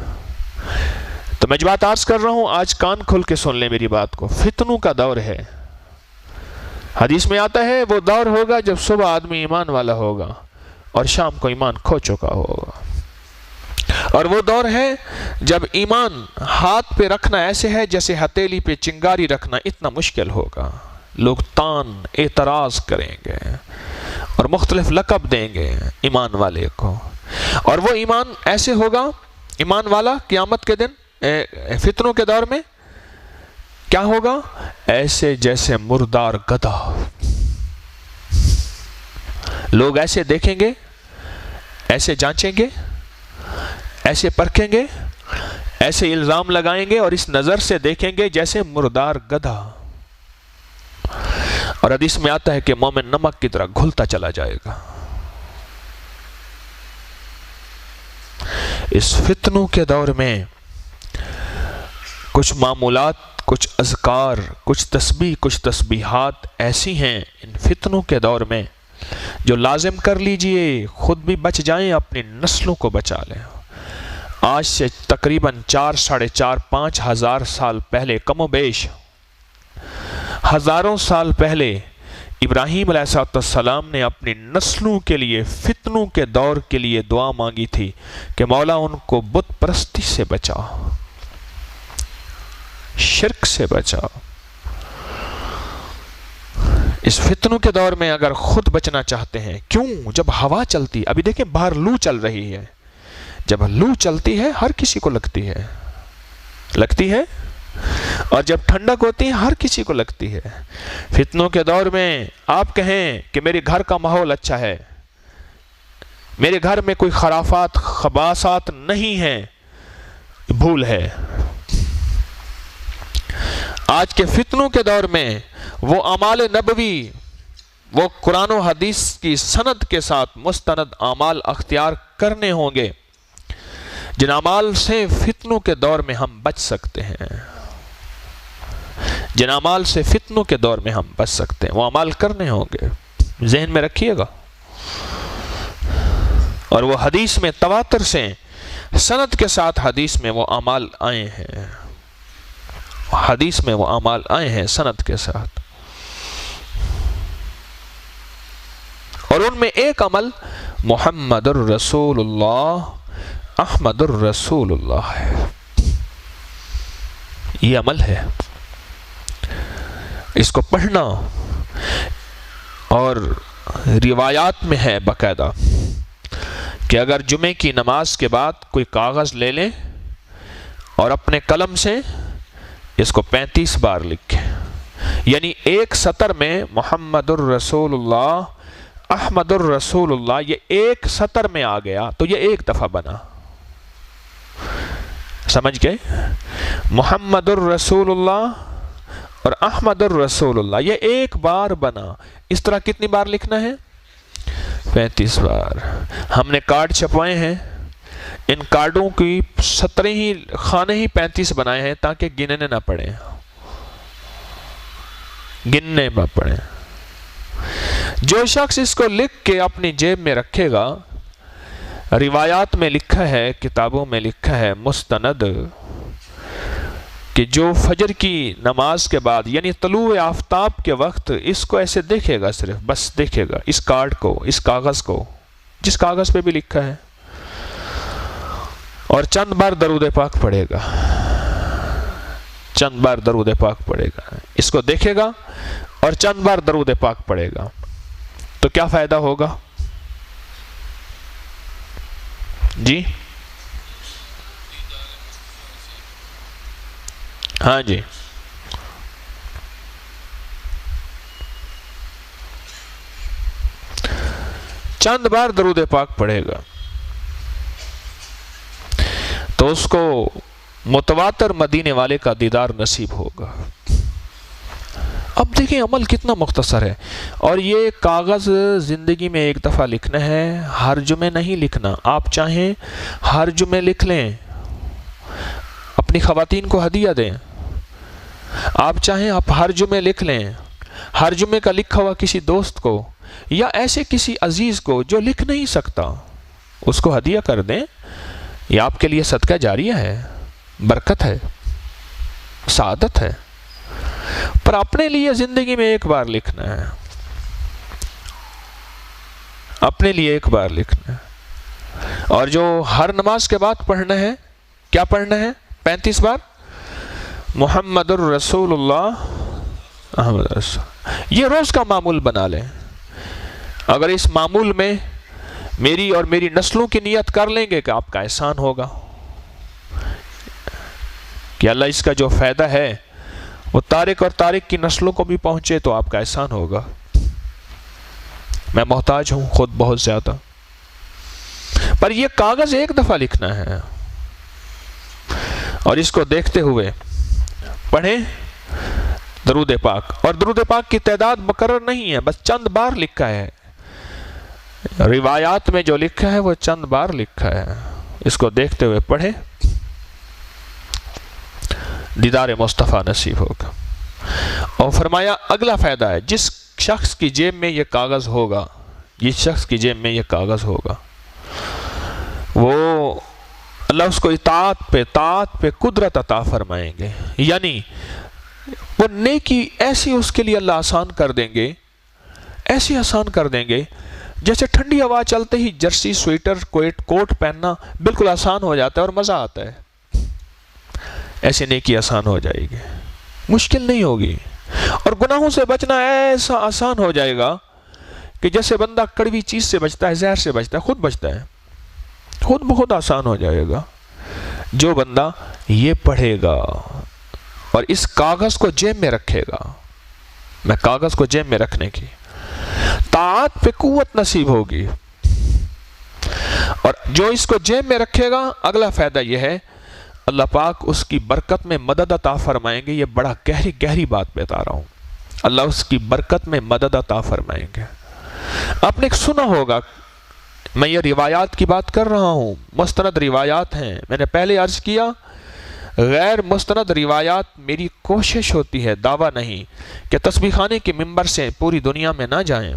تو میں جو بات عرض کر رہا ہوں آج کان کھل کے سن لیں میری بات کو. فتنوں کا دور ہے. حدیث میں آتا ہے وہ دور ہوگا جب صبح آدمی ایمان والا ہوگا اور شام کو ایمان کھو چکا ہوگا. اور وہ دور ہے جب ایمان ہاتھ پہ رکھنا ایسے ہے جیسے ہتھیلی پہ چنگاری رکھنا اتنا مشکل ہوگا. لوگ تان اعتراض کریں گے اور مختلف لقب دیں گے ایمان والے کو. اور وہ ایمان ایسے ہوگا، ایمان والا قیامت کے دن فتنوں کے دور میں کیا ہوگا؟ ایسے جیسے مردار گدھا. لوگ ایسے دیکھیں گے، ایسے جانچیں گے، ایسے پرکھیں گے، ایسے الزام لگائیں گے اور اس نظر سے دیکھیں گے جیسے مردار گدھا. اور حدیث میں آتا ہے کہ مومن نمک کی طرح گھلتا چلا جائے گا. اس فتنوں کے دور میں کچھ معمولات، کچھ اذکار، کچھ تسبیح، کچھ تسبیحات ایسی ہیں ان فتنوں کے دور میں جو لازم کر لیجئے، خود بھی بچ جائیں، اپنی نسلوں کو بچا لیں. آج سے تقریباً 4، 4.5، 5 ہزار سال پہلے، کم و بیش ہزاروں سال پہلے ابراہیم علیہ السلام نے اپنی نسلوں کے لیے فتنوں کے دور کے لیے دعا مانگی تھی کہ مولا ان کو بت پرستی سے بچا، شرک سے بچا. اس فتنوں کے دور میں اگر خود بچنا چاہتے ہیں، کیوں؟ جب ہوا چلتی، ابھی دیکھیں باہر لو چل رہی ہے، جب لو چلتی ہے ہر کسی کو لگتی ہے، اور جب ٹھنڈک ہوتی ہے ہر کسی کو لگتی ہے. فتنوں کے دور میں آپ کہیں کہ میرے گھر کا ماحول اچھا ہے، میرے گھر میں کوئی خرافات، خباثات نہیں ہیں، بھول ہے. آج کے فتنوں کے دور میں وہ اعمال نبوی، وہ قرآن و حدیث کی سند کے ساتھ مستند اعمال اختیار کرنے ہوں گے جن اعمال سے فتنوں کے دور میں ہم بچ سکتے ہیں. جن اعمال سے فتنوں کے دور میں ہم بچ سکتے ہیں وہ اعمال کرنے ہوں گے، ذہن میں رکھیے گا. اور وہ حدیث میں تواتر سے سند کے ساتھ حدیث میں وہ اعمال آئے ہیں، حدیث میں وہ اعمال آئے ہیں سند کے ساتھ. اور ان میں ایک عمل محمد الرسول اللہ، احمد الرسول اللہ ہے. یہ عمل ہے، اس کو پڑھنا. اور روایات میں ہے باقاعدہ کہ اگر جمعے کی نماز کے بعد کوئی کاغذ لے لیں اور اپنے قلم سے اس کو 35 بار لکھیں، یعنی ایک سطر میں محمد الرسول اللہ، احمد الرسول اللہ، یہ ایک سطر میں آ گیا تو یہ ایک دفعہ بنا. سمجھ گئے؟ محمد الرسول اللہ اور احمد الرسول اللہ یہ ایک بار بنا. اس طرح کتنی بار لکھنا ہے؟ 35 بار. ہم نے کارڈ چھپوائے ہیں، ان کارڈوں کی 17 ہی خانے ہی 35 بنائے ہیں تاکہ گننے نہ پڑے، گننے نہ پڑے. جو شخص اس کو لکھ کے اپنی جیب میں رکھے گا، روایات میں لکھا ہے، کتابوں میں لکھا ہے مستند، کہ جو فجر کی نماز کے بعد یعنی طلوع آفتاب کے وقت اس کو ایسے دیکھے گا، صرف بس دیکھے گا اس کارڈ کو، اس کاغذ کو، جس کاغذ پہ بھی لکھا ہے، اور چند بار درود پاک پڑھے گا، چند بار درود پاک پڑھے گا. اس کو دیکھے گا اور چند بار درود پاک پڑھے گا تو کیا فائدہ ہوگا؟ جی ہاں جی، چند بار درود پاک پڑھے گا تو اس کو متواتر مدینے والے کا دیدار نصیب ہوگا. اب دیکھیں عمل کتنا مختصر ہے. اور یہ کاغذ زندگی میں ایک دفعہ لکھنا ہے، ہر جمعے نہیں لکھنا. آپ چاہیں ہر جمعے لکھ لیں، اپنی خواتین کو ہدیہ دیں. آپ چاہیں آپ ہر جمعے لکھ لیں، ہر جمعے کا لکھا ہوا کسی دوست کو یا ایسے کسی عزیز کو جو لکھ نہیں سکتا، اس کو ہدیہ کر دیں، یہ آپ کے لیے صدقہ جاریہ ہے، برکت ہے، سعادت ہے۔ پر اپنے لیے زندگی میں ایک بار لکھنا ہے، اپنے لیے ایک بار لکھنا ہے، اور جو ہر نماز کے بعد پڑھنا ہے، کیا پڑھنا ہے؟ 35 بار محمد الرسول اللہ احمد رسول۔ یہ روز کا معمول بنا لیں۔ اگر اس معمول میں میری اور میری نسلوں کی نیت کر لیں گے کہ آپ کا احسان ہوگا، کہ اللہ اس کا جو فائدہ ہے وہ طارق اور طارق کی نسلوں کو بھی پہنچے، تو آپ کا احسان ہوگا۔ میں محتاج ہوں خود بہت زیادہ، پر یہ کاغذ ایک دفعہ لکھنا ہے، اور اس کو دیکھتے ہوئے پڑھیں درود پاک۔ اور درود پاک کی تعداد مقرر نہیں ہے، بس چند بار لکھا ہے، روایات میں جو لکھا ہے وہ چند بار لکھا ہے۔ اس کو دیکھتے ہوئے پڑھیں، دیدار مصطفیٰ نصیب ہوگا۔ اور فرمایا اگلا فائدہ ہے، جس شخص کی جیب میں یہ کاغذ ہوگا، جس شخص کی جیب میں یہ کاغذ ہوگا، وہ اللہ اس کو طاعت پہ قدرت عطا فرمائیں گے، یعنی وہ نیکی ایسی اس کے لیے اللہ آسان کر دیں گے، ایسی آسان کر دیں گے جیسے ٹھنڈی ہوا چلتے ہی جرسی، سویٹر، کوٹ پہننا بالکل آسان ہو جاتا ہے اور مزہ آتا ہے، ایسے نیکی آسان ہو جائے گی، مشکل نہیں ہوگی۔ اور گناہوں سے بچنا ایسا آسان ہو جائے گا کہ جیسے بندہ کڑوی چیز سے بچتا ہے، زہر سے بچتا ہے، خود بچتا ہے، خود بہت آسان ہو جائے گا جو بندہ یہ پڑھے گا اور اس کاغذ کو جیب میں رکھے گا۔ میں کاغذ کو جیب میں رکھنے کی طاعت پہ قوت نصیب ہوگی، اور جو اس کو جیب میں رکھے گا، اگلا فائدہ یہ ہے اللہ پاک اس کی برکت میں مدد عطا فرمائیں گے۔ یہ بڑا گہری بات بتا رہا ہوں، اللہ اس کی برکت میں مدد عطا فرمائیں گے۔ آپ نے سنا ہوگا، میں یہ روایات کی بات کر رہا ہوں، مستند روایات ہیں، میں نے پہلے عرض کیا غیر مستند روایات میری کوشش ہوتی ہے، دعویٰ نہیں، کہ تسبیح خانے کے ممبر سے پوری دنیا میں نہ جائیں۔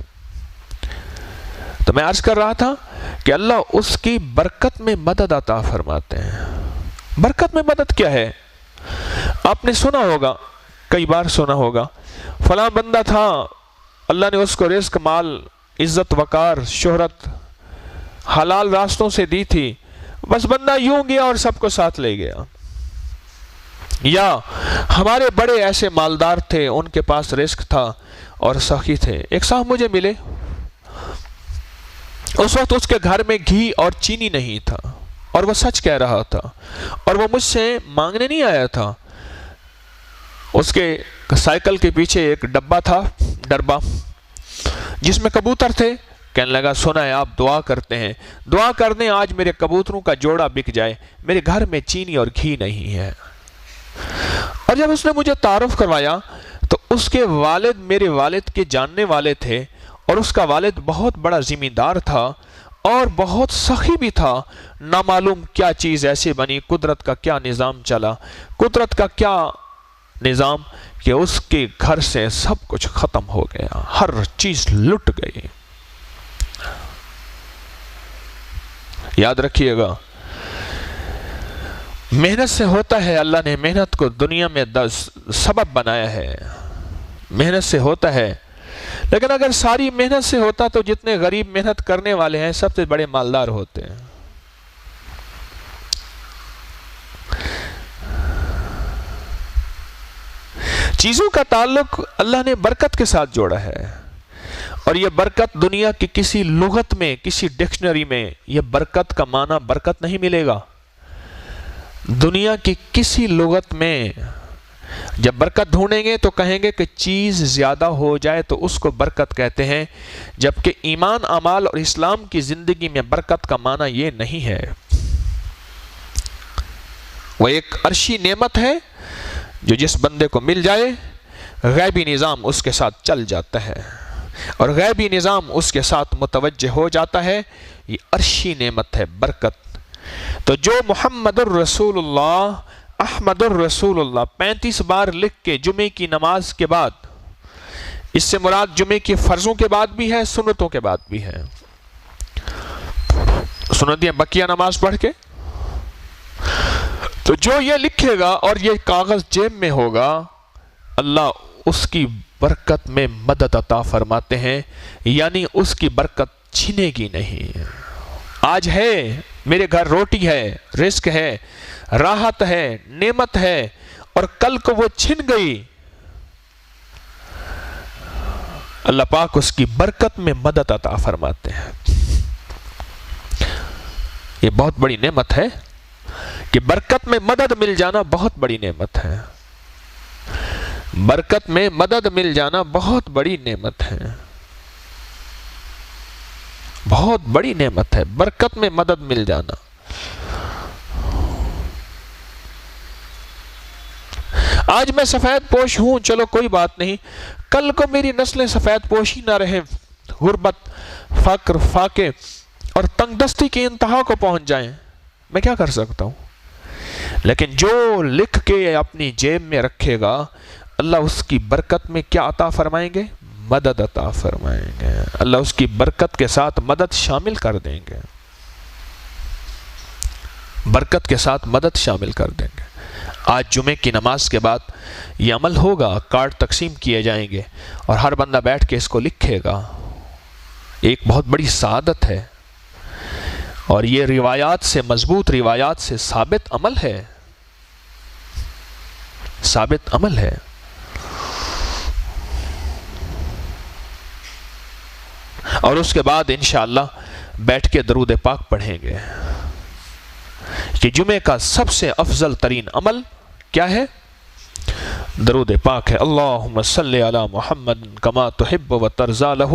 تو میں عرض کر رہا تھا کہ اللہ اس کی برکت میں مدد عطا فرماتے ہیں۔ برکت میں مدد کیا ہے؟ آپ نے سنا ہوگا، کئی بار سنا ہوگا، فلاں بندہ تھا، اللہ نے اس کو رزق، مال، عزت، وقار، شہرت حلال راستوں سے دی تھی، بس بندہ یوں گیا اور سب کو ساتھ لے گیا۔ یا ہمارے بڑے ایسے مالدار تھے، ان کے پاس رزق تھا اور سخی تھے۔ ایک صاحب مجھے ملے، اس وقت اس کے گھر میں گھی اور چینی نہیں تھا، اور وہ سچ کہہ رہا تھا، اور وہ مجھ سے مانگنے نہیں آیا تھا۔ اس کے سائیکل کے پیچھے ایک ڈبہ تھا، ڈربا، جس میں کبوتر تھے۔ کہنے لگا سنا ہے آپ دعا کرتے ہیں، دعا کر دیں آج میرے کبوتروں کا جوڑا بک جائے، میرے گھر میں چینی اور گھی نہیں ہے۔ اور جب اس نے مجھے تعارف کروایا تو اس کے والد میرے والد کے جاننے والے تھے، اور اس کا والد بہت بڑا زمیندار تھا اور بہت سخی بھی تھا۔ نامعلوم کیا چیز ایسی بنی، قدرت کا کیا نظام چلا، قدرت کا کیا نظام کہ اس کے گھر سے سب کچھ ختم ہو گیا، ہر چیز لٹ گئی۔ یاد رکھیے گا، محنت سے ہوتا ہے، اللہ نے محنت کو دنیا میں سبب بنایا ہے، محنت سے ہوتا ہے، لیکن اگر ساری محنت سے ہوتا تو جتنے غریب محنت کرنے والے ہیں سب سے بڑے مالدار ہوتے ہیں۔ چیزوں کا تعلق اللہ نے برکت کے ساتھ جوڑا ہے، اور یہ برکت دنیا کی کسی لغت میں، کسی ڈکشنری میں یہ برکت کا معنی برکت نہیں ملے گا۔ دنیا کی کسی لغت میں جب برکت ڈھونڈیں گے تو کہیں گے کہ چیز زیادہ ہو جائے تو اس کو برکت کہتے ہیں، جبکہ ایمان، اعمال اور اسلام کی زندگی میں برکت کا معنی یہ نہیں ہے۔ وہ ایک عرشی نعمت ہے جو جس بندے کو مل جائے غیبی نظام اس کے ساتھ چل جاتا ہے، اور غیبی نظام اس کے ساتھ متوجہ ہو جاتا ہے۔ یہ عرشی نعمت ہے، برکت۔ تو جو محمد الرسول اللہ، احمد الرسول اللہ 35 بار لکھ کے جمعے کی نماز کے بعد اس سے مراد جمعے کی فرضوں کے بعد بھی ہے، سنتوں کے بعد بھی ہے۔ سنتیں بقیہ نماز پڑھ کے، تو جو یہ لکھے گا اور یہ کاغذ جیب میں ہوگا، اللہ اس کی برکت میں مدد عطا فرماتے ہیں، یعنی اس کی برکت چھنے گی نہیں۔ آج ہے میرے گھر روٹی ہے، رزق ہے، راحت ہے، نعمت ہے، اور کل کو وہ چھن گئی، اللہ پاک اس کی برکت میں مدد عطا فرماتے ہیں۔ یہ بہت بڑی نعمت ہے کہ برکت میں مدد مل جانا بہت بڑی نعمت ہے۔ برکت میں مدد مل جانا بہت بڑی نعمت ہے، بہت بڑی نعمت ہے برکت میں مدد مل جانا۔ آج میں سفید پوش ہوں، چلو کوئی بات نہیں، کل کو میری نسلیں سفید پوشی نہ رہے، غربت، فقر، فاقے اور تنگ دستی کی انتہا کو پہنچ جائیں، میں کیا کر سکتا ہوں؟ لیکن جو لکھ کے اپنی جیب میں رکھے گا، اللہ اس کی برکت میں کیا عطا فرمائیں گے؟ مدد عطا فرمائیں گے۔ اللہ اس کی برکت کے ساتھ مدد شامل کر دیں گے، برکت کے ساتھ مدد شامل کر دیں گے۔ آج جمعے کی نماز کے بعد یہ عمل ہوگا، کارڈ تقسیم کیے جائیں گے اور ہر بندہ بیٹھ کے اس کو لکھے گا۔ ایک بہت بڑی سعادت ہے، اور یہ روایات سے، مضبوط روایات سے ثابت عمل ہے، ثابت عمل ہے۔ اور اس کے بعد انشاءاللہ بیٹھ کے درود پاک پڑھیں گے کہ جمعے کا سب سے افضل ترین عمل کیا ہے؟ درود پاک ہے۔ اللہم صلی علی محمد کما تحب و ترضی لہ۔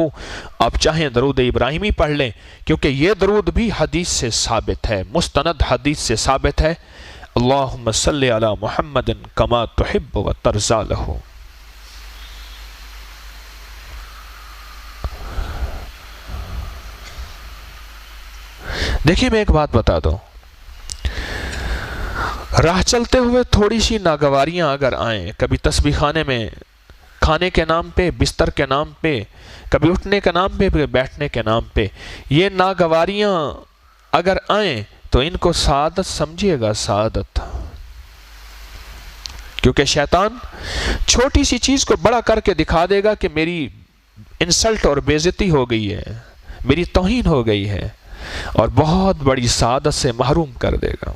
آپ چاہیں درود ابراہیمی پڑھ لیں، کیونکہ یہ درود بھی حدیث سے ثابت ہے، مستند حدیث سے ثابت ہے۔ اللہم صلی علی محمد کما تحب و ترضی لہ۔ دیکھیں میں ایک بات بتا دوں، راہ چلتے ہوئے تھوڑی سی ناگواریاں اگر آئیں، کبھی تسبیح خانے میں کھانے کے نام پہ، بستر کے نام پہ، کبھی اٹھنے کے نام پہ، کبھی بیٹھنے کے نام پہ، یہ ناگواریاں اگر آئیں تو ان کو سعادت سمجھیے گا، سعادت۔ کیونکہ شیطان چھوٹی سی چیز کو بڑا کر کے دکھا دے گا کہ میری انسلٹ اور بے عزتی ہو گئی ہے، میری توہین ہو گئی ہے، اور بہت بڑی سعادت سے محروم کر دے گا۔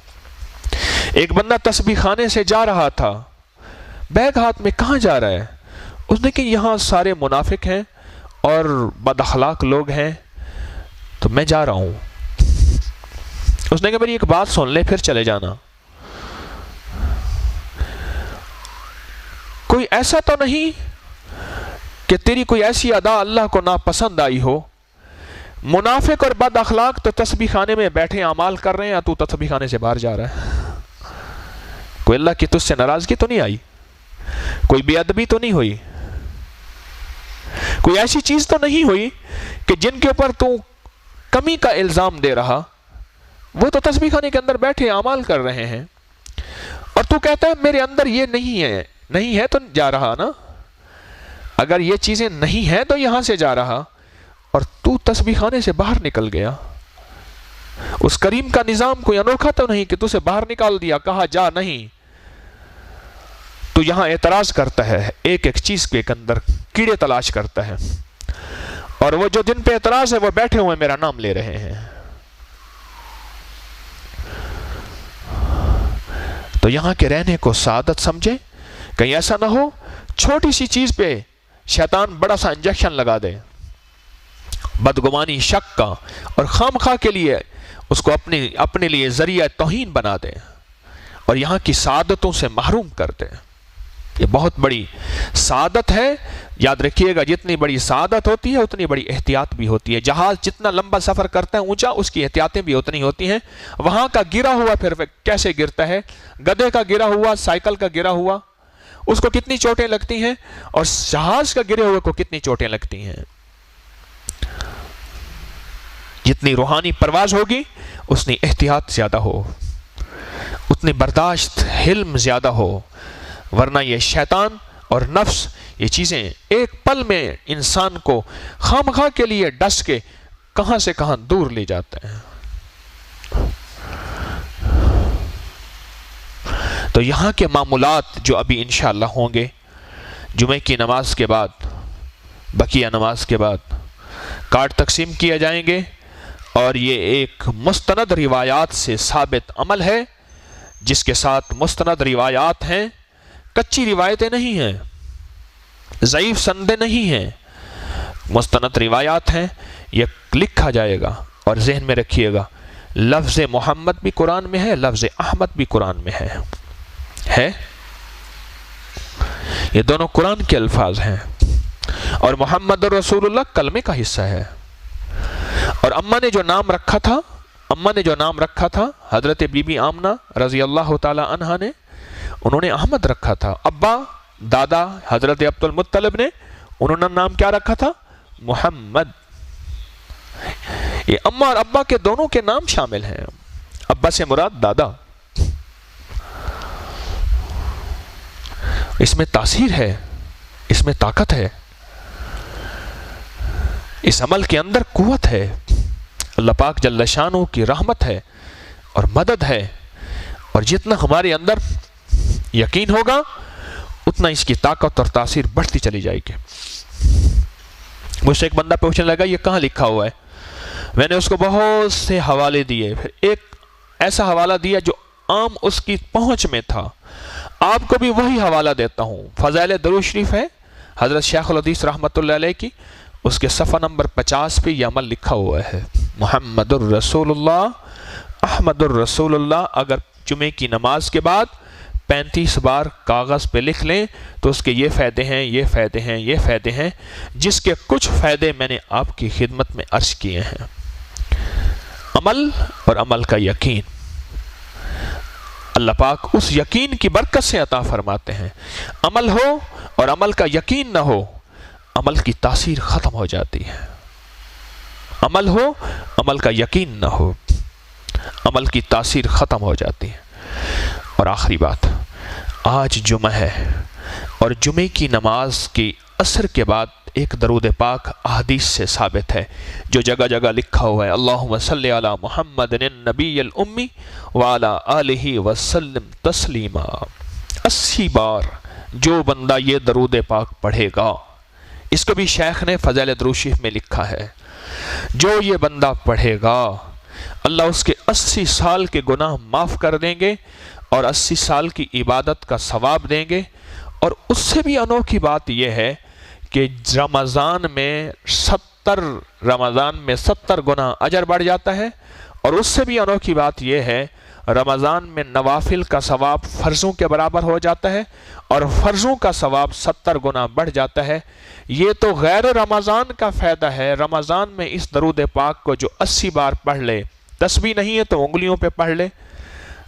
ایک بندہ تسبیح خانے سے جا رہا تھا، بیگ ہاتھ میں، کہاں جا رہا ہے؟ اس نے کہ یہاں سارے منافق ہیں اور بد اخلاق لوگ ہیں تو میں جا رہا ہوں۔ اس نے کہا میری ایک بات سن لے پھر چلے جانا، کوئی ایسا تو نہیں کہ تیری کوئی ایسی ادا اللہ کو ناپسند آئی ہو؟ منافق اور بد اخلاق تو تسبیح خانے میں بیٹھے اعمال کر رہے ہیں، یا تو تسبیح خانے سے باہر جا رہا ہے؟ کوئی اللہ کی تجھ سے ناراضگی تو نہیں آئی؟ کوئی بے ادبی تو نہیں ہوئی؟ کوئی ایسی چیز تو نہیں ہوئی کہ جن کے اوپر تو کمی کا الزام دے رہا؟ وہ تو تسبیح خانے کے اندر بیٹھے اعمال کر رہے ہیں، اور تو کہتا ہے میرے اندر یہ نہیں ہے۔ نہیں ہے تو جا رہا نا، اگر یہ چیزیں نہیں ہیں تو یہاں سے جا رہا، اور تو تسبیح خانے سے باہر نکل گیا۔ اس کریم کا نظام کوئی انوکھا تو نہیں کہ تو سے باہر نکال دیا، کہا جا نہیں۔ تو یہاں اعتراض کرتا ہے، ایک ایک چیز کے اندر کیڑے تلاش کرتا ہے، اور وہ جو جن پہ اعتراض ہے وہ بیٹھے ہوئے میرا نام لے رہے ہیں۔ تو یہاں کے رہنے کو سعادت سمجھے، کہیں ایسا نہ ہو چھوٹی سی چیز پہ شیطان بڑا سا انجیکشن لگا دے، بدگمانی، شک کا، اور خام خواہ کے لیے اس کو اپنے لیے ذریعہ توہین بنا دے اور یہاں کی سعادتوں سے محروم کر دے۔ یہ بہت بڑی سعادت ہے، یاد رکھیے گا، جتنی بڑی سعادت ہوتی ہے اتنی بڑی احتیاط بھی ہوتی ہے۔ جہاز جتنا لمبا سفر کرتا ہے اونچا، اس کی احتیاطیں بھی اتنی ہوتی ہیں۔ وہاں کا گرا ہوا پھر کیسے گرتا ہے، گدھے کا گرا ہوا، سائیکل کا گرا ہوا، اس کو کتنی چوٹیں لگتی ہیں، اور جہاز کا گرے ہوئے کو کتنی چوٹیں لگتی ہیں۔ جتنی روحانی پرواز ہوگی اتنی احتیاط زیادہ ہو، اتنی برداشت، حلم زیادہ ہو، ورنہ یہ شیطان اور نفس، یہ چیزیں ایک پل میں انسان کو خامخواہ کے لیے ڈس کے کہاں سے کہاں دور لے جاتے ہیں۔ تو یہاں کے معمولات جو ابھی انشاءاللہ ہوں گے جمعے کی نماز کے بعد، بقیہ نماز کے بعد کارڈ تقسیم کیے جائیں گے، اور یہ ایک مستند روایات سے ثابت عمل ہے، جس کے ساتھ مستند روایات ہیں، کچی روایتیں نہیں ہیں، ضعیف سندیں نہیں ہیں، مستند روایات ہیں۔ یہ لکھا جائے گا اور ذہن میں رکھیے گا، لفظ محمد بھی قرآن میں ہے، لفظ احمد بھی قرآن میں ہے۔ یہ دونوں قرآن کے الفاظ ہیں، اور محمد رسول اللہ کلمے کا حصہ ہے۔ اور اماں نے جو نام رکھا تھا حضرت بی بی آمنہ رضی اللہ تعالی عنہا نے، انہوں نے احمد رکھا تھا۔ ابا دادا حضرت عبد المطلب نے، انہوں نے نام کیا رکھا تھا؟ محمد۔ یہ اماں اور ابا کے دونوں کے نام شامل ہیں، ابا سے مراد دادا۔ اس میں تاثیر ہے، اس میں طاقت ہے، اس عمل کے اندر قوت ہے، اللہ پاک جل شانہ کی رحمت ہے اور مدد ہے، اور جتنا ہمارے اندر یقین ہوگا اتنا اس کی طاقت اور تاثیر بڑھتی چلی جائے گی۔ مجھ سے ایک بندہ پوچھنے لگا یہ کہاں لکھا ہوا ہے؟ میں نے اس کو بہت سے حوالے دیے، پھر ایک ایسا حوالہ دیا جو عام اس کی پہنچ میں تھا، آپ کو بھی وہی حوالہ دیتا ہوں۔ فضائل درود شریف ہے حضرت شیخ الحدیث رحمۃ اللہ علیہ کی، اس کے صفحہ نمبر 50 پہ یہ عمل لکھا ہوا ہے، محمد الرسول اللہ احمد الرسول اللہ۔ اگر جمعے کی نماز کے بعد 35 بار کاغذ پہ لکھ لیں تو اس کے یہ فائدے ہیں، یہ فائدے ہیں، یہ فائدے ہیں، جس کے کچھ فائدے میں نے آپ کی خدمت میں عرض کیے ہیں۔ عمل اور عمل کا یقین، اللہ پاک اس یقین کی برکت سے عطا فرماتے ہیں۔ عمل ہو اور عمل کا یقین نہ ہو، عمل کی تاثیر ختم ہو جاتی ہے۔ عمل ہو، عمل کا یقین نہ ہو، عمل کی تاثیر ختم ہو جاتی ہے۔ اور آخری بات، آج جمعہ ہے اور جمعے کی نماز کی عصر کے بعد ایک درود پاک احادیث سے ثابت ہے جو جگہ جگہ لکھا ہوا ہے، اللہم صلی علی محمد النبی الامی وعلی آلہ وسلم تسلیما۔ 80 بار جو بندہ یہ درود پاک پڑھے گا، اس کو بھی شیخ نے فضائل درود شریف میں لکھا ہے، جو یہ بندہ پڑھے گا اللہ اس کے 80 سال کے گناہ معاف کر دیں گے اور 80 سال کی عبادت کا ثواب دیں گے۔ اور اس سے بھی انوکھی بات یہ ہے کہ رمضان میں 70 گناہ اجر بڑھ جاتا ہے، اور اس سے بھی انوکھی بات یہ ہے رمضان میں نوافل کا ثواب فرضوں کے برابر ہو جاتا ہے، اور فرضوں کا ثواب 70 گنا بڑھ جاتا ہے۔ یہ تو غیر رمضان کا فائدہ ہے۔ رمضان میں اس درود پاک کو جو 80 بار پڑھ لے، تسبیح نہیں ہے تو انگلیوں پہ پڑھ لے،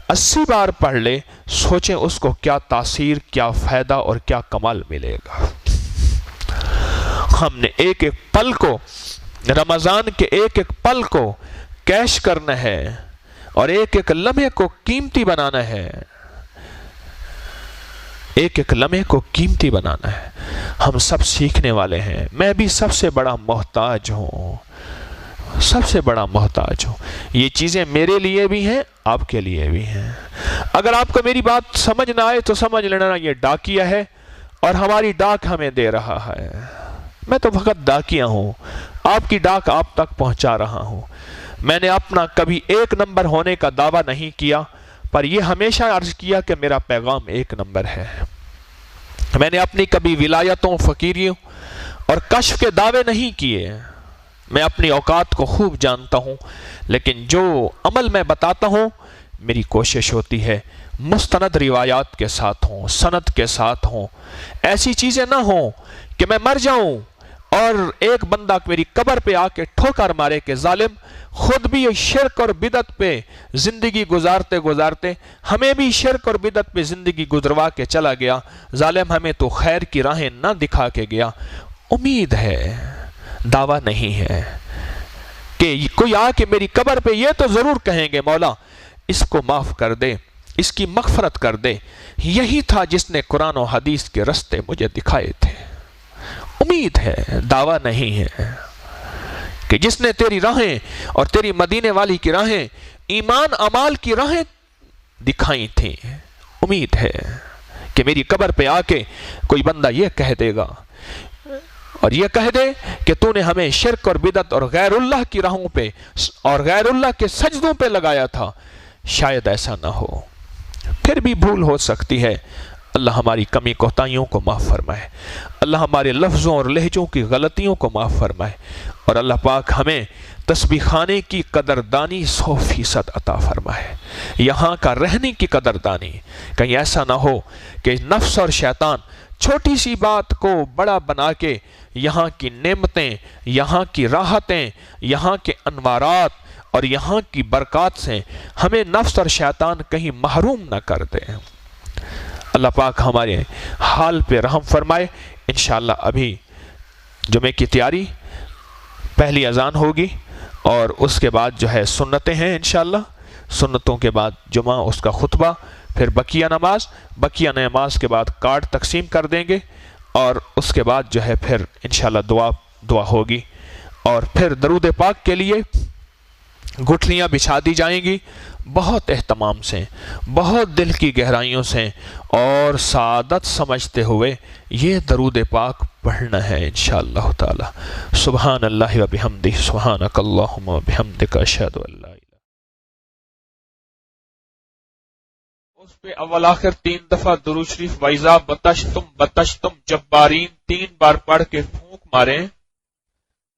80 بار پڑھ لے، سوچیں اس کو کیا تاثیر، کیا فائدہ اور کیا کمال ملے گا۔ ہم نے ایک ایک پل کو، رمضان کے ایک ایک پل کو کیش کرنا ہے اور ایک ایک لمحے کو قیمتی بنانا ہے، ایک ایک لمحے کو قیمتی بنانا ہے۔ ہم سب سیکھنے والے ہیں، میں بھی سب سے بڑا محتاج ہوں، سب سے بڑا محتاج ہوں۔ یہ چیزیں میرے لیے بھی ہیں، آپ کے لیے بھی ہیں۔ اگر آپ کو میری بات سمجھ نہ آئے تو سمجھ لینا یہ ڈاکیہ ہے اور ہماری ڈاک ہمیں دے رہا ہے۔ میں تو فقط ڈاکیہ ہوں، آپ کی ڈاک آپ تک پہنچا رہا ہوں۔ میں نے اپنا کبھی 1 نمبر ہونے کا دعویٰ نہیں کیا، پر یہ ہمیشہ عرض کیا کہ میرا پیغام 1 نمبر ہے۔ میں نے اپنی کبھی ولایتوں، فقیریوں اور کشف کے دعوے نہیں کیے۔ میں اپنی اوقات کو خوب جانتا ہوں، لیکن جو عمل میں بتاتا ہوں میری کوشش ہوتی ہے مستند روایات کے ساتھ ہوں، سند کے ساتھ ہوں، ایسی چیزیں نہ ہوں کہ میں مر جاؤں اور ایک بندہ میری قبر پہ آ کے ٹھوکر مارے کہ ظالم خود بھی شرک اور بدعت پہ زندگی گزارتے گزارتے ہمیں بھی شرک اور بدعت پہ زندگی گزروا کے چلا گیا، ظالم ہمیں تو خیر کی راہیں نہ دکھا کے گیا۔ امید ہے، دعویٰ نہیں ہے کہ کوئی آ کے میری قبر پہ یہ تو ضرور کہیں گے مولا اس کو معاف کر دے، اس کی مغفرت کر دے۔ یہی تھا جس نے قرآن و حدیث کے رستے مجھے دکھائے تھے۔ امید ہے، دعویٰ نہیں ہے، کہ جس نے تیری راہیں اور تیری مدینے والی کی راہیں، ایمان امال کی راہیں دکھائی تھیں، امید ہے کہ میری قبر پہ آ کے کوئی بندہ یہ کہہ دے گا اور یہ کہہ دے کہ تو نے ہمیں شرک اور بدعت اور غیر اللہ کی راہوں پہ اور غیر اللہ کے سجدوں پہ لگایا تھا۔ شاید ایسا نہ ہو، پھر بھی بھول ہو سکتی ہے۔ اللہ ہماری کمی کوتاہیوں کو معاف فرمائے، اللہ ہمارے لفظوں اور لہجوں کی غلطیوں کو معاف فرمائے، اور اللہ پاک ہمیں تسبیح خانے کی قدردانی 100% عطا فرمائے، یہاں کا رہنے کی قدردانی۔ کہیں ایسا نہ ہو کہ نفس اور شیطان چھوٹی سی بات کو بڑا بنا کے یہاں کی نعمتیں، یہاں کی راحتیں، یہاں کے انوارات اور یہاں کی برکات سے ہمیں نفس اور شیطان کہیں محروم نہ کر دے۔ اللہ پاک ہمارے حال پہ رحم فرمائے۔ انشاءاللہ ابھی جمعے کی تیاری، پہلی اذان ہوگی اور اس کے بعد جو ہے سنتیں ہیں انشاءاللہ، سنتوں کے بعد جمعہ، اس کا خطبہ، پھر بقیہ نماز کے بعد کارڈ تقسیم کر دیں گے، اور اس کے بعد جو ہے پھر انشاءاللہ دعا ہوگی، اور پھر درود پاک کے لیے گٹھلیاں بچھا دی جائیں گی، بہت اہتمام سے، بہت دل کی گہرائیوں سے اور سعادت سمجھتے ہوئے یہ درود پاک پڑھنا ہے انشاءاللہ تعالی۔ سبحان اللہ و بحمدہ، سبحانک اللہم و بحمدک، اشہد ان لا الہ۔ اس پہ اول آخر 3 دفعہ درود شریف وَإِذَا بَطَشْتُمْ جبارین 3 بار پڑھ کے پھونک ماریں،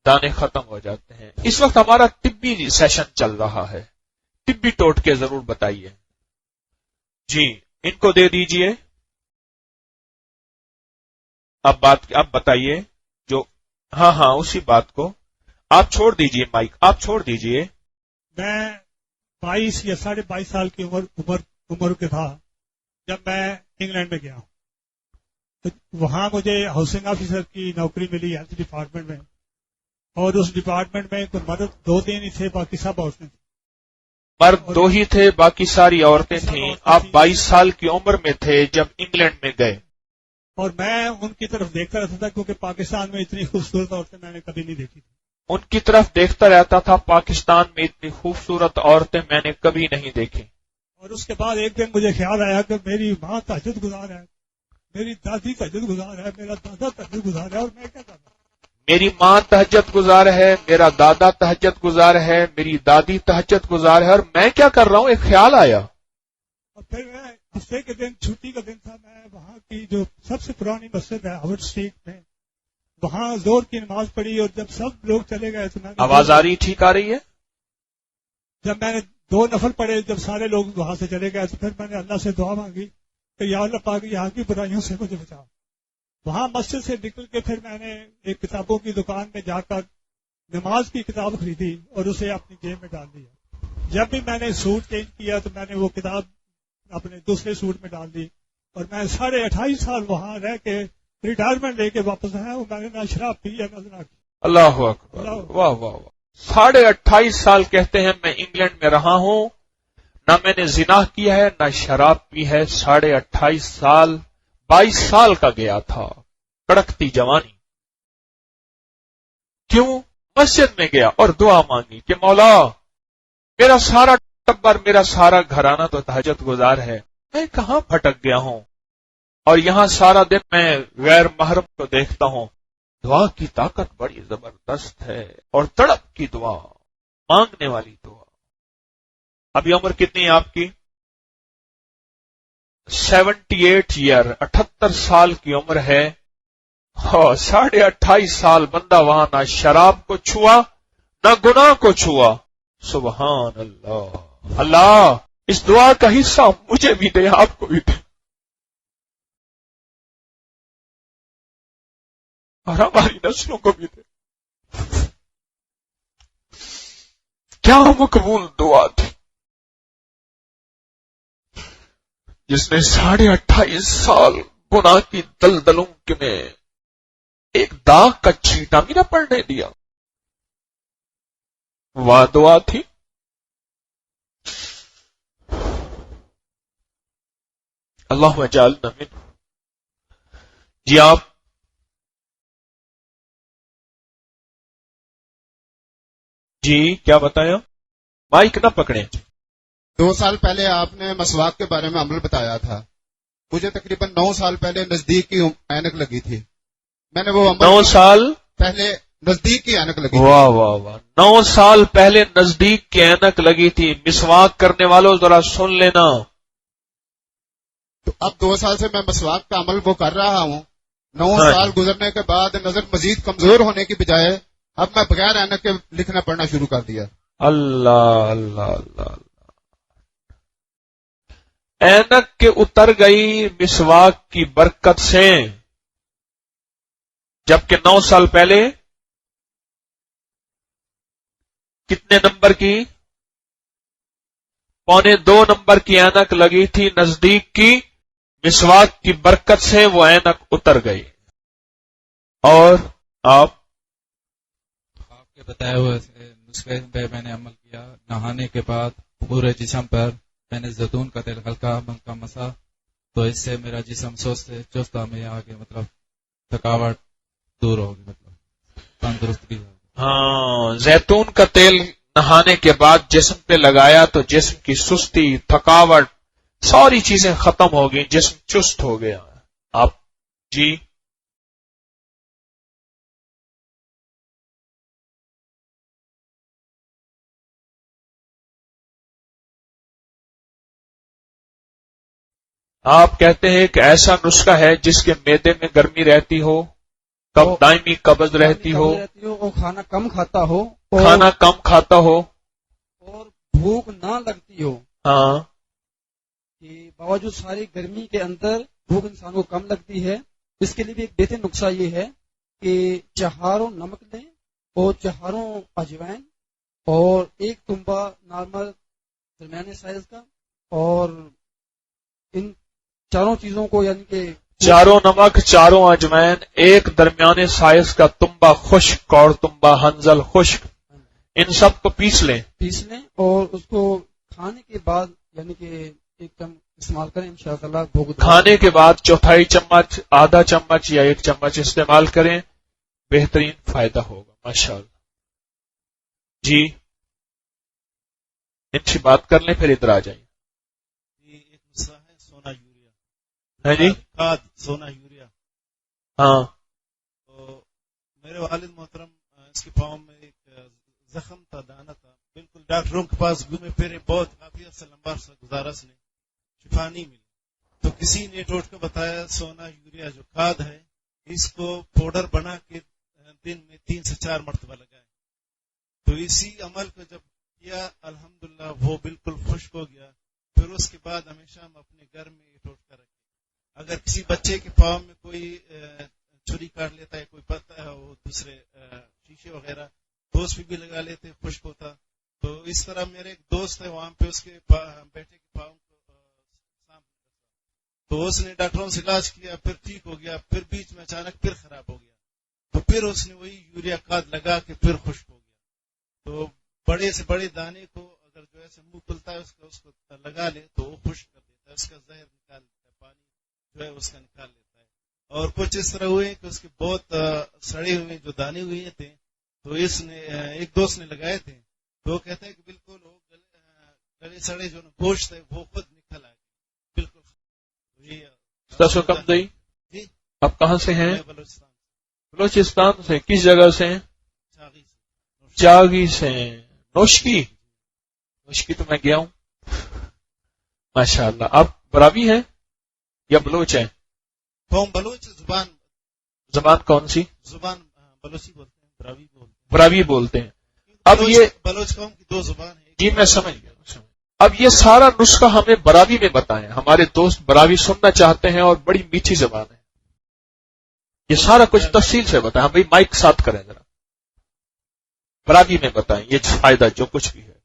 دانے ختم ہو جاتے ہیں۔ اس وقت ہمارا طبی سیشن چل رہا ہے، طبی ٹوٹکے ضرور بتائیے جی، ان کو دے دیجئے۔ اب بتائیے جو ہاں اسی بات کو آپ چھوڑ دیجئے، مائک آپ چھوڑ دیجئے۔ میں 22 یا 22.5 سال کی عمر کے تھا جب میں انگلینڈ میں گیا، وہاں مجھے ہاؤسنگ آفیسر کی نوکری ملی ہیلتھ ڈپارٹمنٹ میں، اور اس ڈپارٹمنٹ میں کوئی مرد 2-3 ہی تھے، باقی سب عورتیں تھیں۔ مرد 2 ہی تھے، باقی ساری عورتیں تھیں۔ آپ 22 سال کی عمر میں تھے جب انگلینڈ میں گئے، اور میں ان کی طرف دیکھتا رہتا تھا، کیونکہ پاکستان میں اتنی خوبصورت عورتیں میں نے کبھی نہیں دیکھی تھی۔ ان کی طرف دیکھتا رہتا تھا، پاکستان میں اتنی خوبصورت عورتیں میں نے کبھی نہیں دیکھی۔ اور اس کے بعد ایک دن مجھے خیال آیا کہ میری ماں تہجد گزار ہے، میری دادی تہجد گزار ہے، میرا دادا تہجد گزار ہے، اور میں کیا کر رہا ہوں؟ میری ماں تہجد گزار ہے، میرا دادا تہجد گزار ہے، میری دادی تہجد گزار ہے، اور میں کیا کر رہا ہوں؟ ایک خیال آیا۔ اور پھر میں ہفتے کے دن، چھٹی کا دن تھا، میں وہاں کی جو سب سے پرانی مسجد ہے ہاورڈ اسٹریٹ میں، وہاں زور کی نماز پڑھی، اور جب سب لوگ چلے گئے تو میں نے آواز آ رہی ٹھیک آ رہی ہے؟ جب میں نے 2 نفل پڑھے، جب سارے لوگ وہاں سے چلے گئے تو پھر میں نے اللہ سے دعا مانگی کہ یا اللہ پاک یہاں کی برائیوں سے مجھے بچا۔ وہاں مسجد سے نکل کے پھر میں نے ایک کتابوں کی دکان میں جا کر نماز کی کتاب خریدی اور اسے اپنی جیب میں ڈال دیا۔ جب بھی میں نے سوٹ چینج کیا تو میں نے وہ کتاب اپنے دوسرے سوٹ میں ڈال دی، اور میں 28.5 سال وہاں رہ کے ریٹائرمنٹ لے کے واپس آیا ہوں۔ میں نے نہ شراب پی ہے نہ زنا کی۔ اللہ اکبر، واہ واہ واہ۔ 28.5 سال کہتے ہیں میں انگلینڈ میں رہا ہوں، نہ میں نے زنا کیا ہے نہ شراب پی ہے۔ 28.5 سال، 22 سال کا گیا تھا، کڑکتی جوانی۔ کیوں؟ مسجد میں گیا اور دعا مانگی کہ مولا میرا سارا ٹبر، میرا سارا گھرانہ تو تہجد گزار ہے، میں کہاں بھٹک گیا ہوں، اور یہاں سارا دن میں غیر محرم کو دیکھتا ہوں۔ دعا کی طاقت بڑی زبردست ہے، اور تڑپ کی دعا، مانگنے والی دعا۔ ابھی عمر کتنی ہے آپ کی؟ 78 ایئر، 78 سال کی عمر ہے، اور 28.5 سال بندہ وہاں نہ شراب کو چھوا نہ گناہ کو چھوا۔ سبحان اللہ۔ اللہ اس دعا کا حصہ مجھے بھی دے، آپ کو بھی دے، اور ہماری نسلوں کو بھی دے۔ کیا مقبول دعا تھی جس نے 28.5 سال گناہ کی دلدلوں میں ایک داغ کا چھینٹا بھی نہ پڑنے دیا۔ وہ دعا تھی اللہم اجعلنا منہ. جی آپ. جی کیا بتایا؟ مائک نہ پکڑیں. 2 سال پہلے آپ نے مسواک کے بارے میں عمل بتایا تھا. مجھے تقریباً 9 سال پہلے نزدیک کی اینک لگی تھی. میں نے وہ عمل 9 سال پہلے نزدیک کی اینک لگی تھی. واہ واہ واہ. 9 سال پہلے نزدیک کی اینک لگی تھی. مسواک کرنے والوں ذرا سن لینا. تو اب 2 سال سے میں مسواک کا عمل وہ کر رہا ہوں. 9 سال گزرنے کے بعد نظر مزید کمزور ہونے کی بجائے اب میں بغیر اینک کے لکھنا پڑھنا شروع کر دیا. اللہ اللہ اللہ. اینک کے اتر گئی مسواک کی برکت سے، جبکہ 9 سال پہلے کتنے نمبر کی؟ 1.25 نمبر کی اینک لگی تھی. نزدیک کی مسواک کی برکت سے وہ اینک اتر گئی. اور آپ کے بتائے ہوئے نسخے پہ میں نے عمل کیا. نہانے کے بعد پورے جسم پر میں نے زیتون کا تیل ہلکا منکا مسا، تو اس سے میرا جسم چست میں آگے مطلب تھکاوٹ دور ہوگی، مطلب تندرستی. ہاں، زیتون کا تیل نہانے کے بعد جسم پہ لگایا تو جسم کی سستی، تھکاوٹ، ساری چیزیں ختم ہو گئی، جسم چست ہو گیا. آپ جی آپ کہتے ہیں کہ ایسا نسخہ ہے جس کے معدے میں گرمی رہتی ہو، دائمی قبض رہتی ہو، اور کھانا کم کھاتا ہو، کھانا کم کھاتا ہو اور بھوک نہ لگتی ہو. ہاں، کہ باوجود ساری گرمی کے اندر بھوک انسان کو کم لگتی ہے. اس کے لیے بھی ایک بہترین نسخہ یہ ہے کہ چہاروں نمک لیں اور چہاروں اجوائن اور 1 تنبا نارمل درمیانے سائز کا، اور ان چاروں چیزوں کو یعنی کہ چاروں نمک، چاروں اجوائن، 1 درمیانے سائز کا تنبا خشک اور تنبا ہنزل خشک، ان سب کو پیس لیں اور اس کو کھانے کے بعد یعنی کہ ایک دم استعمال کریں انشاءاللہ. کھانے کے بعد 1/4 چمچ، آدھا چمچ یا 1 چمچ استعمال کریں، بہترین فائدہ ہوگا ماشاءاللہ. جی ان سے بات کر لیں پھر ادھر آ جائیں. ایک نسخہ ہے سونا یوریا. ہے جی کھاد سونا یوریا. ہاں، تو میرے والد محترم اس کے پاؤں میں ایک زخم تھا، دانا تھا، بالکل ڈاکٹروں کے پاس گھومے پھرے، بہت کافی عرصہ لمبا عرصہ گزارا نے، شفا نہیں ملی. تو کسی نے ٹوٹ کے بتایا سونا یوریا جو کھاد ہے اس کو پاؤڈر بنا کے دن میں 3 سے 4 مرتبہ لگائے. تو اسی عمل کو جب کیا الحمدللہ وہ بالکل خشک ہو گیا. پھر اس کے بعد ہمیشہ ہم اپنے گھر میں یہ ٹوٹ کر رکھیں. اگر کسی بچے کے پاؤں میں کوئی چھری کاٹ لیتا ہے، کوئی پتا ہے وہ دوسرے شیشے وغیرہ، تو اس پہ بھی لگا لیتے، خشک ہوتا. تو اس طرح میرے ایک دوست ہے وہاں پہ اس کے بیٹے کے پاؤں کو تو اس نے ڈاکٹروں سے علاج کیا، پھر ٹھیک ہو گیا، پھر بیچ میں اچانک پھر خراب ہو گیا. تو پھر اس نے وہی یوریا کھاد لگا کے پھر خشک ہو گیا. تو بڑے سے بڑے دانے کو اگر جو ایسے منہ کھلتا ہے اس کو لگا لے تو وہ خشک کر دیتا ہے، اس کا زہر نکال دیتا ہے، پانی جو ہے اس کا نکال لیتا ہے. اور کچھ اس طرح ہوئے کہ اس کے بہت سڑے ہوئے جو دانے ہوئے تھے، تو اس نے ایک دوست نے لگائے تھے، تو وہ کہتا ہے کہ بالکل وہ گلے سڑے جو گوشت ہے وہ خود نکل آئے بالکل. کم دئی. جی آپ کہاں سے ہیں؟ بلوچستان. بلوچستان سے. کس جگہ سے ہیں؟ چاگی سے. نوشکی تو میں گیا ہوں ماشاءاللہ. آپ براوی ہیں یا بلوچ ہیں؟ قوم بلوچ. زبان کون سی؟ زبان بلوچی بولتے ہیں، براوی بولتے ہیں. اب یہ بلوچ قوم کی 2 زبان ہے. جی میں سمجھ گیا. اب یہ سارا نسخہ ہمیں براوی میں بتائیں. ہمارے دوست براوی سننا چاہتے ہیں اور بڑی میٹھی زبان ہے. یہ سارا کچھ تفصیل سے بتائیں. بھائی مائک ساتھ کریں ذرا. براوی میں بتائیں یہ فائدہ جو کچھ بھی ہے.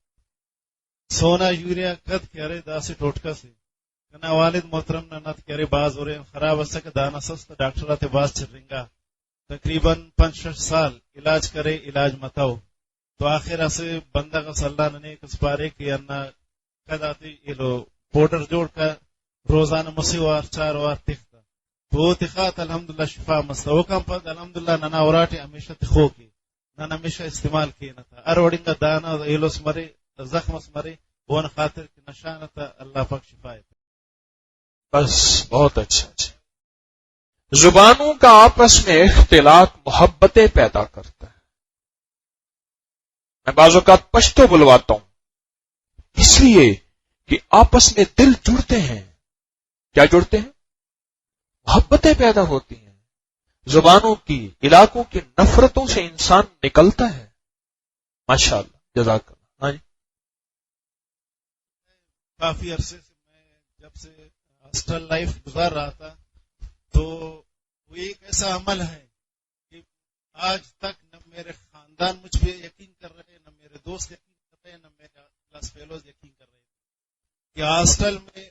سونا یوریا کد کرے دا سے ٹوٹکا سے کنا والد محترم نہ نت کرے باز اور خراب اسا کا دانا سست ڈاکٹر آتے باز چرنگا تقریباً 5-6 سال علاج کرے علاج متاو. تو آخر اسے بندہ کا صلاح نے کس پارے کہ انا کد آتے یہ لو پاؤڈر جوڑ کا روزانہ مسیوار 4 وار تختا تو تخات الحمدللہ شفا مستا وہ کم پد الحمدللہ ننا وراٹی ہمیشہ تخو کی نن ہمیشہ استعمال کی نہ تھا اروڑنگا دانا ایلوس مرے زخمس مرے ون خاطر کی نشانہ تھا اللہ پاک شفا ہے. بس بہت اچھا. زبانوں کا آپس میں اختلاط محبتیں پیدا کرتا ہے. میں بعض اوقات پشتو بلواتا ہوں اس لیے کہ آپس میں دل جڑتے ہیں. کیا جڑتے ہیں؟ محبتیں پیدا ہوتی ہیں. زبانوں کی علاقوں کی نفرتوں سے انسان نکلتا ہے. ماشاءاللہ جزاک اللہ. ہاں جی. کافی عرصے سے میں جب سے ہاسٹل لائف گزار رہا تھا تو وہ ایک ایسا عمل ہے کہ آج تک نہ میرے خاندان مجھ پہ یقین کر رہے، نہ میرے دوست یقین کر رہے، نہ میرے کلاس فیلوز یقین کر رہے کہ ہاسٹل میں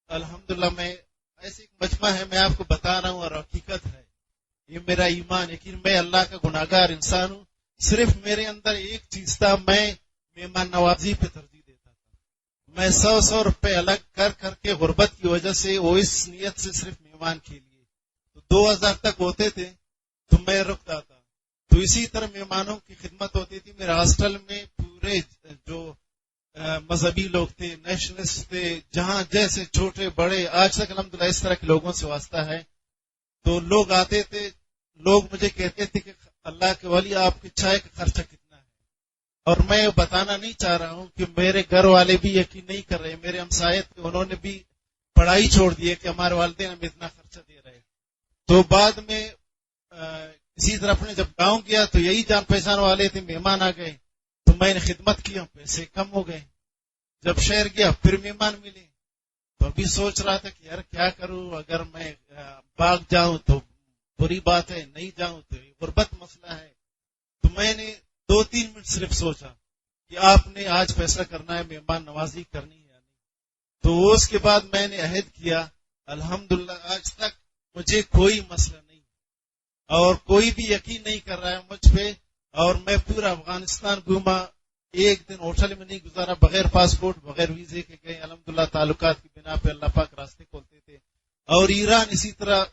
الحمدللہ میں ایسے ایک مجمع ہے، میں آپ کو بتا رہا ہوں اور حقیقت ہے یہ میرا ایمان یقین. میں اللہ کا گناہگار انسان ہوں. صرف میرے اندر ایک چیز تھا، میں مہمان نوازی پہ ترجیح دیتا تھا. میں 100 روپے الگ کر کے غربت کی وجہ سے وہ اس نیت سے صرف مہمان کے لیے تو 2000 تک ہوتے تھے تو میں رکتا تھا. تو اسی طرح مہمانوں کی خدمت ہوتی تھی. میرے ہاسٹل میں پورے جو مذہبی لوگ تھے، نیشنلسٹ تھے، جہاں جیسے چھوٹے بڑے آج تک الحمدللہ اس طرح کے لوگوں سے واسطہ ہے. تو لوگ آتے تھے، لوگ مجھے کہتے تھے کہ اللہ کے ولی آپ کی چائے کا خرچہ کتنا ہے، اور میں بتانا نہیں چاہ رہا ہوں کہ میرے گھر والے بھی یقین نہیں کر رہے. میرے ہمسائے انہوں نے بھی پڑھائی چھوڑ دی کہ ہمارے والدین ہمیں اتنا خرچہ دے رہے. تو بعد میں اسی طرح اپنے جب گاؤں گیا تو یہی جان پہچان والے تھے، مہمان آ گئے تو میں نے خدمت کی، پیسے کم ہو گئے. جب شہر گیا پھر مہمان ملے تو ابھی سوچ رہا تھا کہ یار کیا کروں، اگر میں باغ جاؤں تو بری بات ہے، نہیں جاؤں تو غربت مسئلہ ہے. تو میں نے 2-3 منٹ صرف سوچا کہ آپ نے آج فیصلہ کرنا ہے مہمان نوازی کرنی ہے یا نہیں. تو اس کے بعد میں نے عہد کیا، الحمدللہ آج تک مجھے کوئی مسئلہ نہیں اور کوئی بھی یقین نہیں کر رہا ہے مجھ پہ. اور میں پورا افغانستان گھوما، ایک دن ہوٹل میں نہیں گزارا بغیر پاسپورٹ بغیر ویزے کے گئے. الحمدللہ تعلقات کی بنا پہ اللہ پاک راستے کھولتے تھے. اور ایران اسی طرح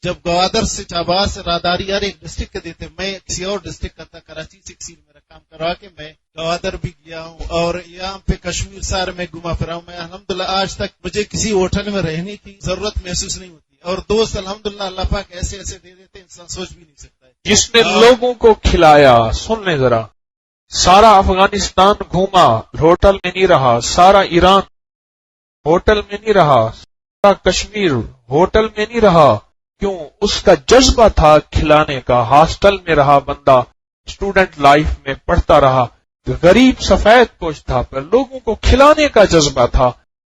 جب گوادر سے چابہار سے راداری ہر ایک ڈسٹرکٹ کے دیتے، میں کسی اور ڈسٹرکٹ کا تھا، کراچی سے کسی نے میرا کام کروا کے میں گوادر بھی گیا ہوں اور یہاں پہ کشمیر سارے میں گھما پھرا ہوں. میں الحمدللہ آج تک مجھے کسی ہوٹل میں رہنے کی ضرورت محسوس نہیں ہوتی. اور دوست الحمدللہ اللہ پاک ایسے ایسے دے دیتے انسان سوچ بھی نہیں سکتا ہے. جس نے لوگوں کو کھلایا، سن لیں ذرا، سارا افغانستان گھوما، ہوٹل میں نہیں رہا، سارا ایران ہوٹل میں نہیں رہا، سارا کشمیر ہوٹل میں نہیں رہا. کیوں؟ اس کا جذبہ تھا کھلانے کا. ہاسٹل میں رہا بندہ، اسٹوڈنٹ لائف میں پڑھتا رہا، غریب سفید پوش تھا، پر لوگوں کو کھلانے کا جذبہ تھا.